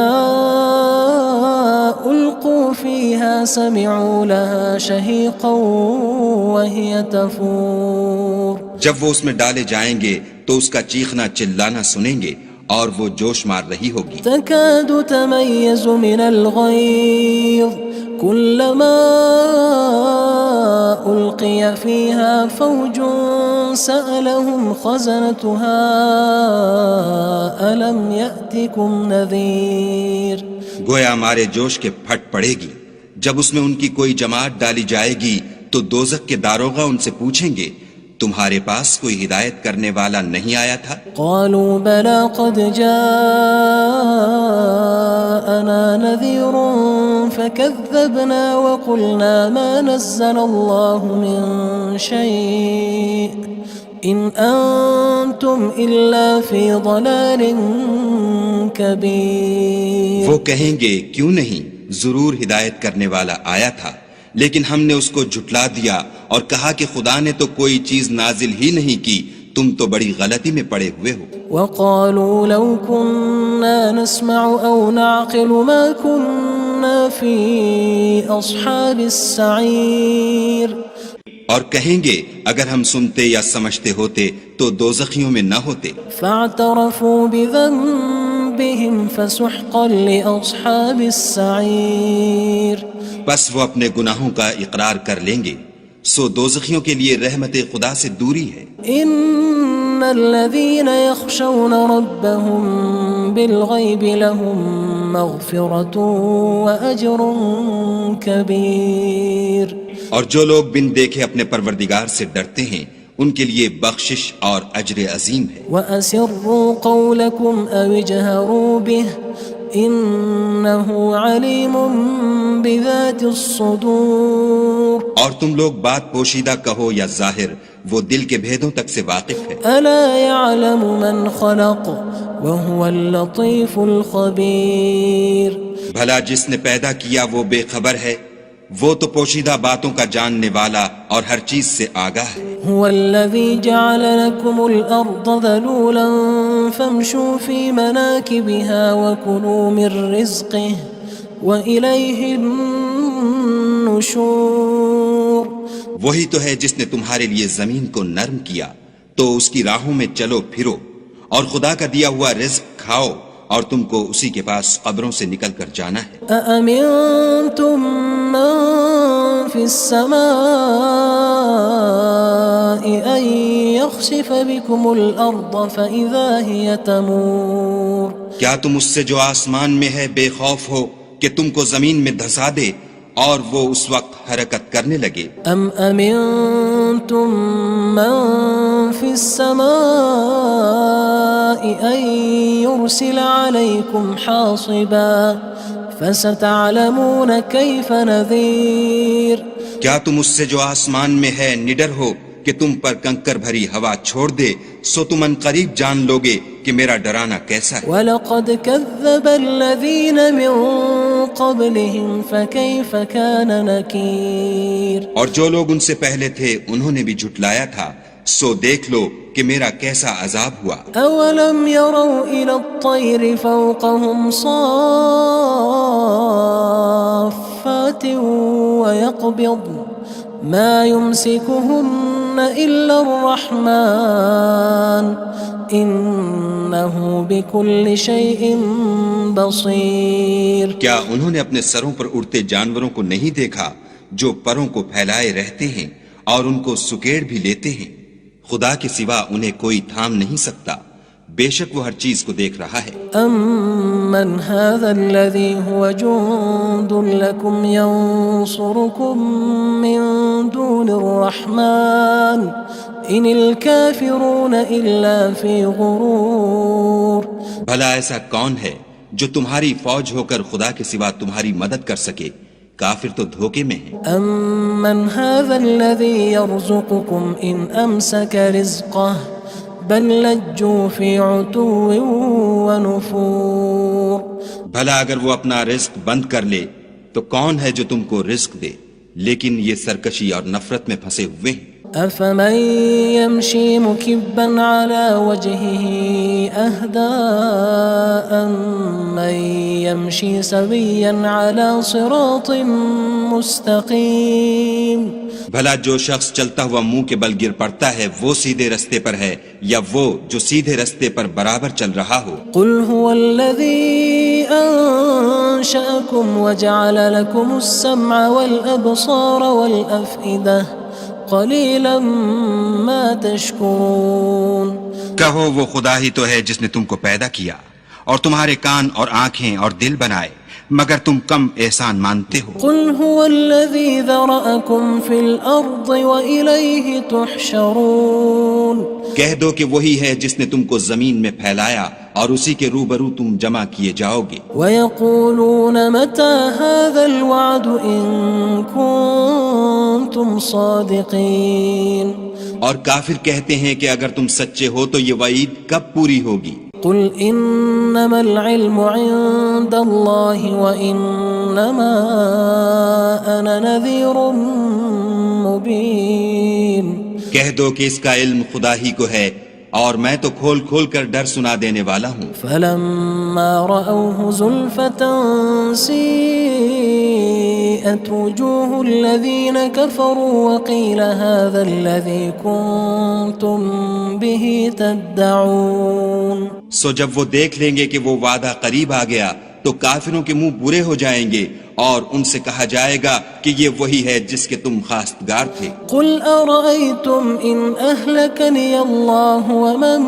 القوا فيها سمعوا لها شهيقا وهي تفور۔ جب وہ اس میں ڈالے جائیں گے تو اس کا چیخنا چلانا سنیں گے اور وہ جوش مار رہی ہوگی۔ تكاد تميز من الغيظ كلما ألقي فيها فوج سألهم خزنتها ألم يأتكم نذير۔ گویا ہمارے جوش کے پھٹ پڑے گی جب اس میں ان کی کوئی جماعت ڈالی جائے گی تو دوزخ کے داروغہ ان سے پوچھیں گے تمہارے پاس کوئی ہدایت کرنے والا نہیں آیا تھا؟ قالوا بلى قد جاءنا نذير فكذبنا وقلنا ما نزل الله من شيء إن أنتم إلا في ضلال كبير۔ وہ کہیں گے کیوں نہیں، ضرور ہدایت کرنے والا آیا تھا، لیکن ہم نے اس کو جھٹلا دیا اور کہا کہ خدا نے تو کوئی چیز نازل ہی نہیں کی، تم تو بڑی غلطی میں پڑے ہوئے ہو۔ وقالوا لو كنا نسمع أو نعقل ما كنا في أصحاب السعير۔ اور کہیں گے اگر ہم سنتے یا سمجھتے ہوتے تو دوزخیوں میں نہ ہوتے. فاعترفوا بذنبهم فسحقا لأصحاب السعير. بس وہ اپنے گناہوں کا اقرار کر لیں گے، سو دوزخیوں کے لیے رحمت خدا سے دوری ہے. ان الذين يخشون ربهم بالغيب لهم مغفرة واجر كبير. اور جو لوگ بن دیکھے اپنے پروردگار سے ڈرتے ہیں ان کے لیے بخشش اور اجر عظیم ہے. وَأَسِرُّوا قَوْلَكُمْ أَوِ اجْهَرُوا بِهِ إِنَّهُ عَلِيمٌ بِذَاتِ الصُّدُورِ. اور تم لوگ بات پوشیدہ کہو یا ظاہر، وہ دل کے بھیدوں تک سے واقف ہے. أَلَا يَعْلَمُ مَنْ خَلَقَ وَهُوَ اللَّطِيفُ الْخَبِيرُ. بھلا جس نے پیدا کیا وہ بے خبر ہے، وہ تو پوشیدہ باتوں کا جاننے والا اور ہر چیز سے آگاہ ہے. هو الذي جعل لكم الأرض ذلولا فامشوا في مناكبها وكلوا من رزقه وإليه النشور. وہی تو ہے جس نے تمہارے لیے زمین کو نرم کیا تو اس کی راہوں میں چلو پھرو اور خدا کا دیا ہوا رزق کھاؤ اور تم کو اسی کے پاس قبروں سے نکل کر جانا ہے. أأمنتم من في السماء أن يخسف بكم الأرض فإذا هي تمور. کیا تم اس سے جو آسمان میں ہے بے خوف ہو کہ تم کو زمین میں دھسا دے اور وہ اس وقت حرکت کرنے لگے؟ أم أمنتم من في السماء أن يرسل عليكم حاصبا فستعلمون كيف نذير. کیا تم اس سے جو آسمان میں ہے نڈر ہو کہ تم پر کنکر بھری ہوا چھوڑ دے، سو تم ان قریب جان لوگے کہ میرا ڈرانا کیسا ہے. وَلَقَدْ كَذَّبَ الَّذِينَ مِن قَبْلِهِمْ فَكَيْفَ كَانَ نَكِيرٌ. اور جو لوگ ان سے پہلے تھے انہوں نے بھی جھٹلایا تھا، سو دیکھ لو کہ میرا کیسا عذاب ہوا. أَوَلَمْ يَرَوْا إِلَى الطَّيْرِ فَوْقَهُمْ صَافَّاتٍ وَيَقْبِضْنَ مَا يُمْسِكُهُنَّ إِلَّا الرَّحْمَنُ إِنَّهُ بِكُلِّ شَيْءٍ بَصِيرٌ. کیا انہوں نے اپنے سروں پر اڑتے جانوروں کو نہیں دیکھا جو پروں کو پھیلائے رہتے ہیں اور ان کو سکیڑ بھی لیتے ہیں؟ خدا کے سوا انہیں کوئی تھام نہیں سکتا، بے شک وہ ہر چیز کو دیکھ رہا ہے. أَمَّنْ هَذَا الَّذِي هُوَ جُندٌ لَكُمْ يَنصُرُكُم مِّن دُونِ الرَّحْمَنِ إِنِ الْكَافِرُونَ إِلَّا فِي غُرُورٍ. بھلا ایسا کون ہے جو تمہاری فوج ہو کر خدا کے سوا تمہاری مدد کر سکے؟ کافر تو دھوکے میں ہیں. أَمَّنْ هَذَا الَّذِي يَرْزُقُكُمْ إِنْ أَمْسَكَ رِزْقَهُ بَلْ لَجُّوا فِي عُتُوٍّ وَنُفُورٍ. بھلا اگر وہ اپنا رزق بند کر لے تو کون ہے جو تم کو رزق دے، لیکن یہ سرکشی اور نفرت میں پھنسے ہوئے ہیں. أَفَمَن يَمْشِي مُكِبًّا عَلَى وَجْهِهِ أَهْدَىٰ أَمَّن يَمْشِي سَوِيًّا عَلَى صِرَاطٍ مُّسْتَقِيمٍ. بھلا جو شخص چلتا ہوا منہ کے بل گر پڑتا ہے وہ سیدھے رستے پر ہے یا وہ جو سیدھے رستے پر برابر چل رہا ہو؟ قُلْ هُوَ الَّذِي أَنشَأَكُمْ وَجَعَلَ لَكُمُ السَّمْعَ وَالْأَبْصَارَ وَالْأَفْئِدَةَ قَلِيلًا مَا تَشْكُرُونَ. کہو وہ خدا ہی تو ہے جس نے تم کو پیدا کیا اور تمہارے کان اور آنکھیں اور دل بنائے، مگر تم کم احسان مانتے ہو. قُلْ هُوَ الَّذِي ذَرَأَكُمْ فِي الْأَرْضِ وَإِلَيْهِ تُحْشَرُونَ. کہہ دو کہ وہی ہے جس نے تم کو زمین میں پھیلایا اور اسی کے روبرو تم جمع کیے جاؤ گے. وَيَقُولُونَ مَتَى هَذَا الْوَعْدُ إِن كُنتُمْ صَادِقِينَ. اور کافر کہتے ہیں کہ اگر تم سچے ہو تو یہ وعید کب پوری ہوگی؟ قُلْ إِنَّمَا الْعِلْمُ عِندَ اللَّهِ وَإِنَّمَا أَنَا نَذِيرٌ مُّبِينٌ. کہہ دو کہ اس کا علم خدا ہی کو ہے اور میں تو کھول کھول کر ڈر سنا دینے والا ہوں. فَلَمَّا رَأَوْهُ زُلْفَةً سِيئَةً وسيئت وجوه الذين كفروا وقيل هذا الذي كنتم به تدعون. سو جب وہ دیکھ لیں گے کہ وہ وعدہ قریب آ گیا تو کافروں کے منہ برے ہو جائیں گے اور ان سے کہا جائے گا کہ یہ وہی ہے جس کے تم خواستگار تھے. قل أرأيتم إن أهلكني الله ومن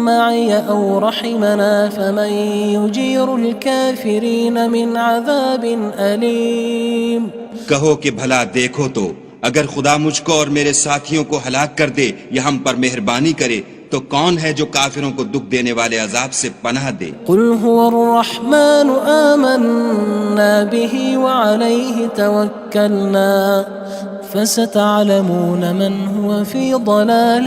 معي أو رحمنا فمن يجير الكافرين من عذاب أليم. کہو کہ بھلا دیکھو تو اگر خدا مجھ کو اور میرے ساتھیوں کو ہلاک کر دے یا ہم پر مہربانی کرے تو کون ہے جو کافروں کو دکھ دینے والے عذاب سے پناہ دے. قل هو الرحمن آمنا به وعليه توكلنا فستعلمون من هو في ضلال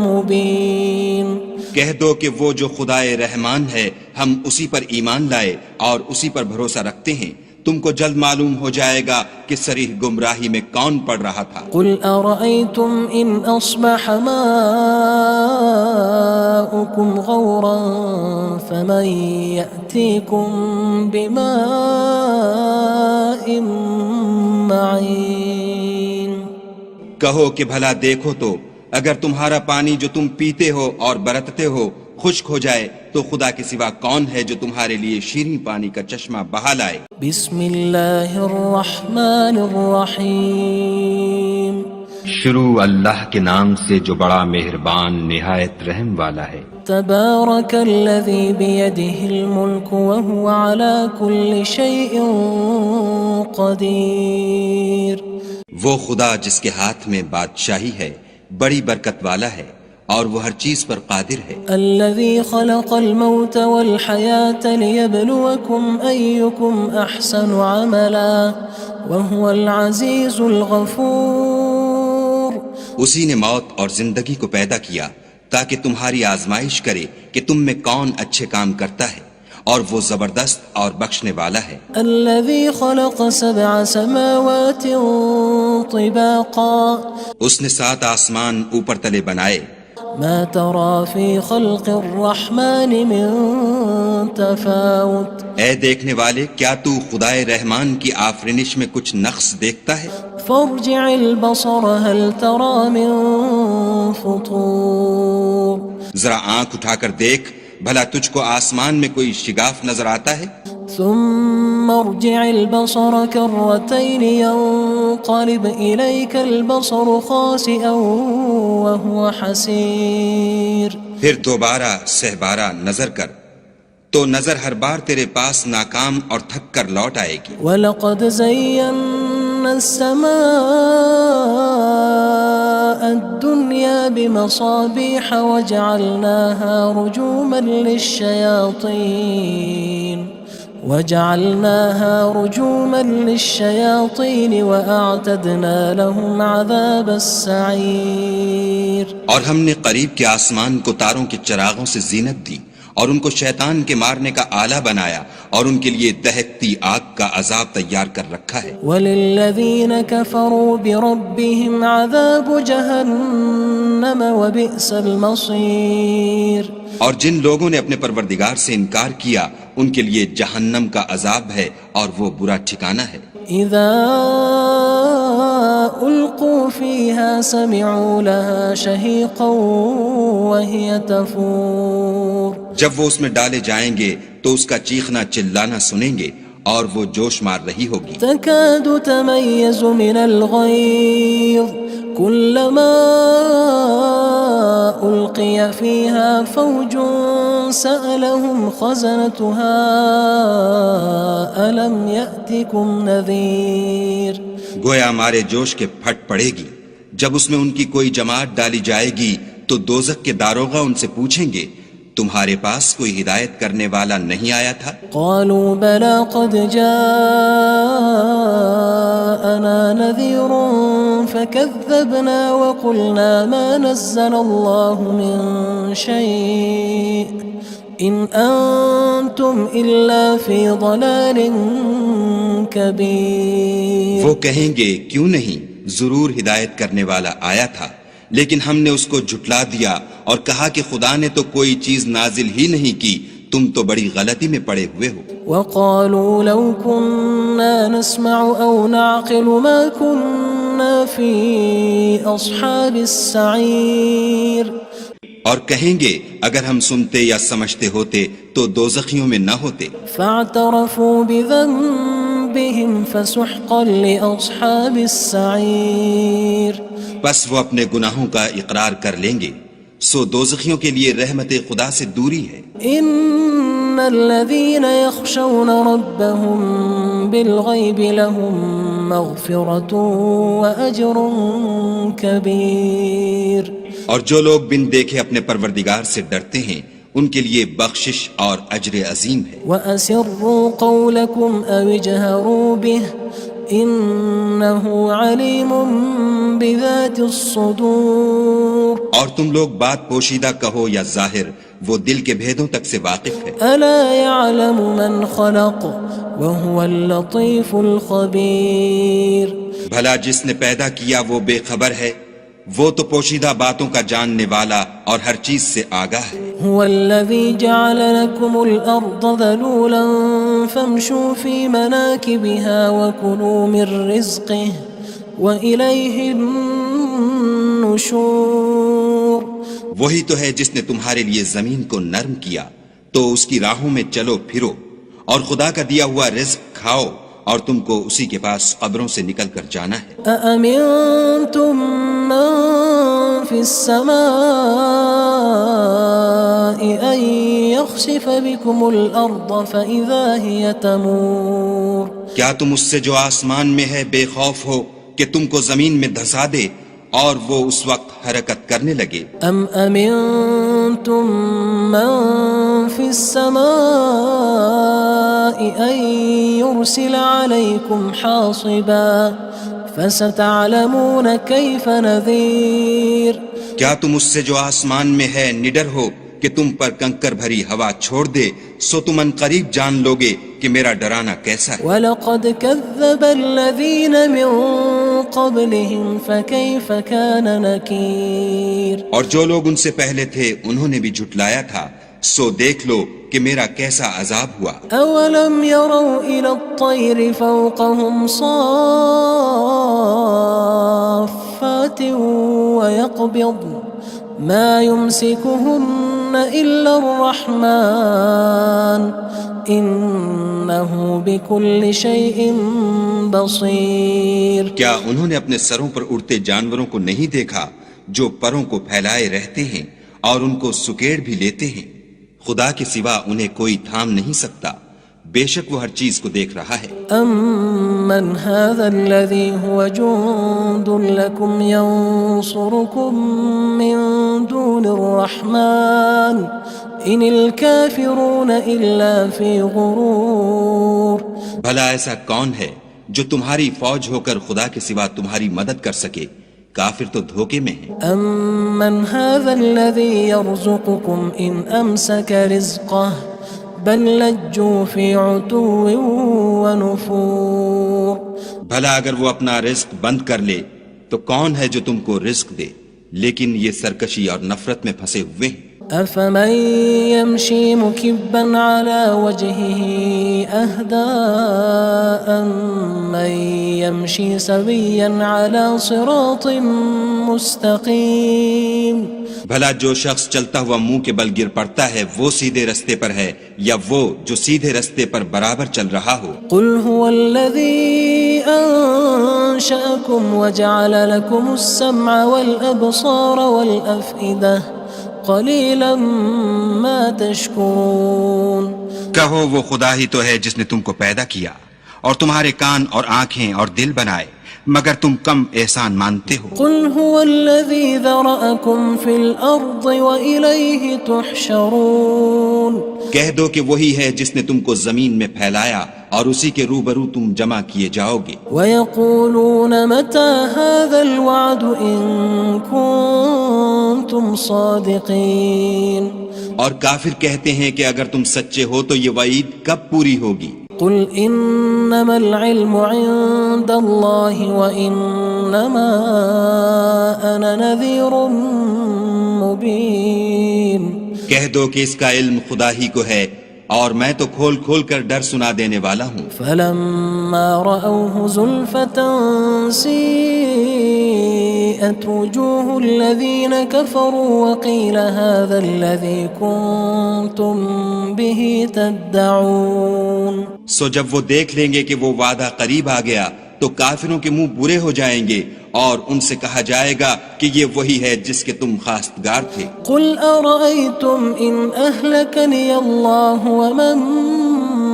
مبين. کہہ دو کہ وہ جو خدائے رحمان ہے ہم اسی پر ایمان لائے اور اسی پر بھروسہ رکھتے ہیں. تم کو جلد معلوم ہو جائے گا کہ صریح گمراہی میں کون پڑ رہا تھا. قل أرأيتم إن أصبح ماؤكم غورا فمن يأتيكم بماء معين. کہو کہ بھلا دیکھو تو اگر تمہارا پانی جو تم پیتے ہو اور برتتے ہو خشک ہو جائے تو خدا کے سوا کون ہے جو تمہارے لیے شیریں پانی کا چشمہ بہا لائے. بسم اللہ الرحمن الرحیم. شروع اللہ کے نام سے جو بڑا مہربان نہایت رحم والا ہے. تبارک الذی بیدہ الملک وہو علی کل شیء قدیر. وہ خدا جس کے ہاتھ میں بادشاہی ہے بڑی برکت والا ہے اور وہ ہر چیز پر قادر ہے. الذي خلق الموت والحياة ليبلوكم أيكم أحسن عملا وهو العزيز الغفور. اسی نے موت اور زندگی کو پیدا کیا تاکہ تمہاری آزمائش کرے کہ تم میں کون اچھے کام کرتا ہے اور وہ زبردست اور بخشنے والا ہے. الذي خلق 7 سماوات طباقا. اس نے 7 آسمان اوپر تلے بنائے. ما ترى في خلق الرحمن من تفاوت. اے دیکھنے والے کیا تو خدائے رحمان کی آفرینش میں کچھ نقص دیکھتا ہے؟ فارجع البصر هل ترى من فطور. ذرا آنکھ اٹھا کر دیکھ بھلا تجھ کو آسمان میں کوئی شگاف نظر آتا ہے؟ ثم ارجع البصر كرتين ينقلب إليك البصر خاسئا وهو حسير. پھر دوبارہ سہبارہ نظر کر تو نظر ہر بار تیرے پاس ناکام اور تھک کر لوٹ آئے گی. وَلَقَدْ زَيَّنَّا السَّمَاءَ الدُّنْيَا بِمَصَابِيحَ وَجَعَلْنَاهَا رُجُومًا لِلشَّيَاطِينِ وَأَعْتَدْنَا لَهُمْ عَذَابَ السَّعِيرِ. اور ہم نے قریب کے آسمان کو تاروں کے چراغوں سے زینت دی اور ان کو شیطان کے مارنے کا آلہ بنایا اور ان کے لیے دہکتی آگ کا عذاب تیار کر رکھا ہے. وَلِلَّذِينَ كَفَرُوا بِرَبِّهِمْ عَذَابُ جَهَنَّمَ وَبِئْسَ الْمَصِيرُ. اور جن لوگوں نے اپنے پروردگار سے انکار کیا ان کے لیے جہنم کا عذاب ہے اور وہ برا ٹھکانہ ہے. اذا القوا فيها سمعوا لها شهيقا وهي تفور. جب وہ اس میں ڈالے جائیں گے تو اس کا چیخنا چلانا سنیں گے اور وہ جوش مار رہی ہوگی. تكاد تميز من الغيظ كلما ألقي فيها فوج سألهم خزنتها ألم يأتكم نذير. گویا مارے جوش کے پھٹ پڑے گی. جب اس میں ان کی کوئی جماعت ڈالی جائے گی تو دوزخ کے داروغہ ان سے پوچھیں گے تمہارے پاس کوئی ہدایت کرنے والا نہیں آیا تھا؟ قالوا بلى قد جاءنا نذير فكذبنا وقلنا ما نزل الله من شيء إن أنتم إلا في ضلال كبير. وہ کہیں گے کیوں نہیں ضرور ہدایت کرنے والا آیا تھا لیکن ہم نے اس کو جھٹلا دیا اور کہا کہ خدا نے تو کوئی چیز نازل ہی نہیں کی تم تو بڑی غلطی میں پڑے ہوئے ہو. وقالوا لو كنا نسمع أو نعقل ما كنا في أصحاب السعير اور کہیں گے اگر ہم سنتے یا سمجھتے ہوتے تو دوزخیوں میں نہ ہوتے. فاعترفوا بذنبهم فسحقا لأصحاب السعير بس وہ اپنے گناہوں کا اقرار کر لیں گے، سو دوزخیوں کے لیے رحمت خدا سے دوری ہے. ان الذين يخشون ربهم بالغيب لهم مغفرة وأجر كبير اور جو لوگ بن دیکھے اپنے پروردگار سے ڈرتے ہیں ان کے لیے بخشش اور اجر عظیم ہے. وَأَسِرُّوا قَوْلَكُمْ أَوِ اجْهَرُوا بِهِ إِنَّهُ عَلِيمٌ بِذَاتِ الصُّدُورِ اور تم لوگ بات پوشیدہ کہو یا ظاہر، وہ دل کے بھیدوں تک سے واقف ہے. أَلَا يَعْلَمُ مَنْ خَلَقَ وَهُوَ اللَّطِيفُ الْخَبِيرُ بھلا جس نے پیدا کیا وہ بے خبر ہے، وہ تو پوشیدہ باتوں کا جاننے والا اور ہر چیز سے آگاہ ہے. هو الذي جعل لكم الأرض ذلولا فامشوا في مناكبها وكلوا من رزقه وإليه النشور وہی تو ہے جس نے تمہارے لیے زمین کو نرم کیا تو اس کی راہوں میں چلو پھرو اور خدا کا دیا ہوا رزق کھاؤ اور تم کو اسی کے پاس قبروں سے نکل کر جانا ہے. أأمنتم من في السماء أن يخسف بكم الأرض فإذا هي تمور کیا تم اس سے جو آسمان میں ہے بے خوف ہو کہ تم کو زمین میں دھسا دے اور وہ اس وقت حرکت کرنے لگے. ام امنتم من في السماء ان يرسل عليكم حاصبا فستعلمون كيف نذير کیا تم اس سے جو آسمان میں ہے نڈر ہو کہ تم پر کنکر بھری ہوا چھوڑ دے، سو تم ان قریب جان لوگے کہ میرا ڈرانا کیسا ہے. وَلَقَدْ كَذَّبَ الَّذِينَ مِن قَبْلِهِمْ فَكَيْفَ كَانَ نَكِيرٌ اور جو لوگ ان سے پہلے تھے انہوں نے بھی جھٹلایا تھا، سو دیکھ لو کہ میرا کیسا عذاب ہوا. أَوَلَمْ يَرَوْا إِلَى الطَّيْرِ فَوْقَهُمْ صَافَّاتٍ وَيَقْبِضْنَ مَا يُمْسِكُهُنَّ إِلَّا الرَّحْمَنُ إِنَّهُ بِكُلِّ شَيْءٍ بَصِيرٌ کیا انہوں نے اپنے سروں پر اڑتے جانوروں کو نہیں دیکھا جو پروں کو پھیلائے رہتے ہیں اور ان کو سکیڑ بھی لیتے ہیں؟ خدا کے سوا انہیں کوئی تھام نہیں سکتا، بے شک وہ ہر چیز کو دیکھ رہا ہے. أَمَّنْ هَذَا الَّذِي هُوَ جُندٌ لَكُمْ يَنصُرُكُم مِّن دُونِ الرَّحْمَنِ إِنِ الْكَافِرُونَ إِلَّا فِي غُرُورٍ بھلا ایسا کون ہے جو تمہاری فوج ہو کر خدا کے سوا تمہاری مدد کر سکے؟ کافر تو دھوکے میں ہیں. أَمَّنْ هَذَا الَّذِي يَرْزُقُكُمْ إِنْ أَمْسَكَ رِزْقَهُ بَلْ لَجُّوا فِي عُتُوٍّ وَنُفُورٍ بھلا اگر وہ اپنا رزق بند کر لے تو کون ہے جو تم کو رزق دے، لیکن یہ سرکشی اور نفرت میں پھنسے ہوئے ہیں. أَفَمَن يَمْشِي مُكِبًّا عَلَى وَجْهِهِ أَهْدَىٰ أَمَّن يَمْشِي سَوِيًّا عَلَى صِرَاطٍ مُّسْتَقِيمٍ بھلا جو شخص چلتا ہوا منہ کے بل گر پڑتا ہے وہ سیدھے رستے پر ہے یا وہ جو سیدھے رستے پر برابر چل رہا ہو؟ قُلْ هُوَ الَّذِي أَنشَأَكُمْ وَجَعَلَ لَكُمُ السَّمْعَ وَالْأَبْصَارَ وَالْأَفْئِدَةَ قَلِيلًا مَا تَشْكُرُونَ کہو وہ خدا ہی تو ہے جس نے تم کو پیدا کیا اور تمہارے کان اور آنکھیں اور دل بنائے، مگر تم کم احسان مانتے ہو. قُلْ هُوَ الَّذِي ذَرَأَكُمْ فِي الْأَرْضِ وَإِلَيْهِ تُحْشَرُونَ کہہ دو کہ وہی ہے جس نے تم کو زمین میں پھیلایا اور اسی کے روبرو تم جمع کیے جاؤ گے. وَيَقُولُونَ مَتَى هَذَا الْوَعْدُ إِن كُنتُمْ صَادِقِينَ اور کافر کہتے ہیں کہ اگر تم سچے ہو تو یہ وعید کب پوری ہوگی؟ قُلْ إِنَّمَا الْعِلْمُ عِندَ اللَّهِ وَإِنَّمَا أَنَا نَذِيرٌ مُّبِينٌ کہہ دو کہ اس کا علم خدا ہی کو ہے اور میں تو کھول کھول کر ڈر سنا دینے والا ہوں. فلما رأوه زلفة سيئت وجوه الذين كفروا وقيل هذا الذي كنتم به تدعون. سو جب وہ دیکھ لیں گے کہ وہ وعدہ قریب آ گیا تو کافروں کے منہ برے ہو جائیں گے اور ان سے کہا جائے گا کہ یہ وہی ہے جس کے تم خواستگار تھے. قل أرأيتم إن أهلكني الله ومن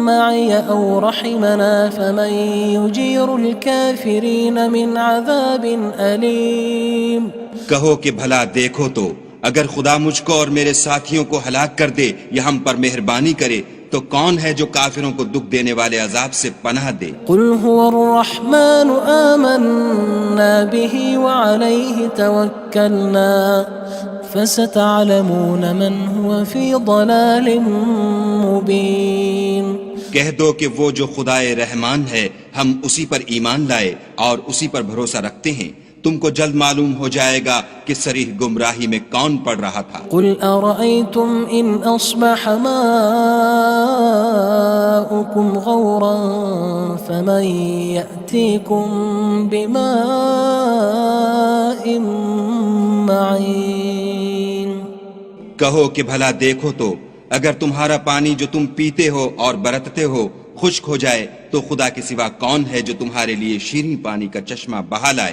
معي أو رحمنا فمن يجير الكافرين من عذاب أليم. کہو کہ بھلا دیکھو تو اگر خدا مجھ کو اور میرے ساتھیوں کو ہلاک کر دے یا ہم پر مہربانی کرے تو کون ہے جو کافروں کو دکھ دینے والے عذاب سے پناہ دے. قل هو الرحمن آمنا به وعليه توكلنا فستعلمون من هو في ضلال مبين. کہہ دو کہ وہ جو خدائے رحمان ہے ہم اسی پر ایمان لائے اور اسی پر بھروسہ رکھتے ہیں، تم کو جلد معلوم ہو جائے گا کہ صریح گمراہی میں کون پڑ رہا تھا. قل أرأيتم إن أصبح ماؤكم غورا فمن يأتيكم بماء معين. کہو کہ بھلا دیکھو تو اگر تمہارا پانی جو تم پیتے ہو اور برتتے ہو خشک ہو جائے تو خدا کے سوا کون ہے جو تمہارے لیے شیریں پانی کا چشمہ بہا لائے.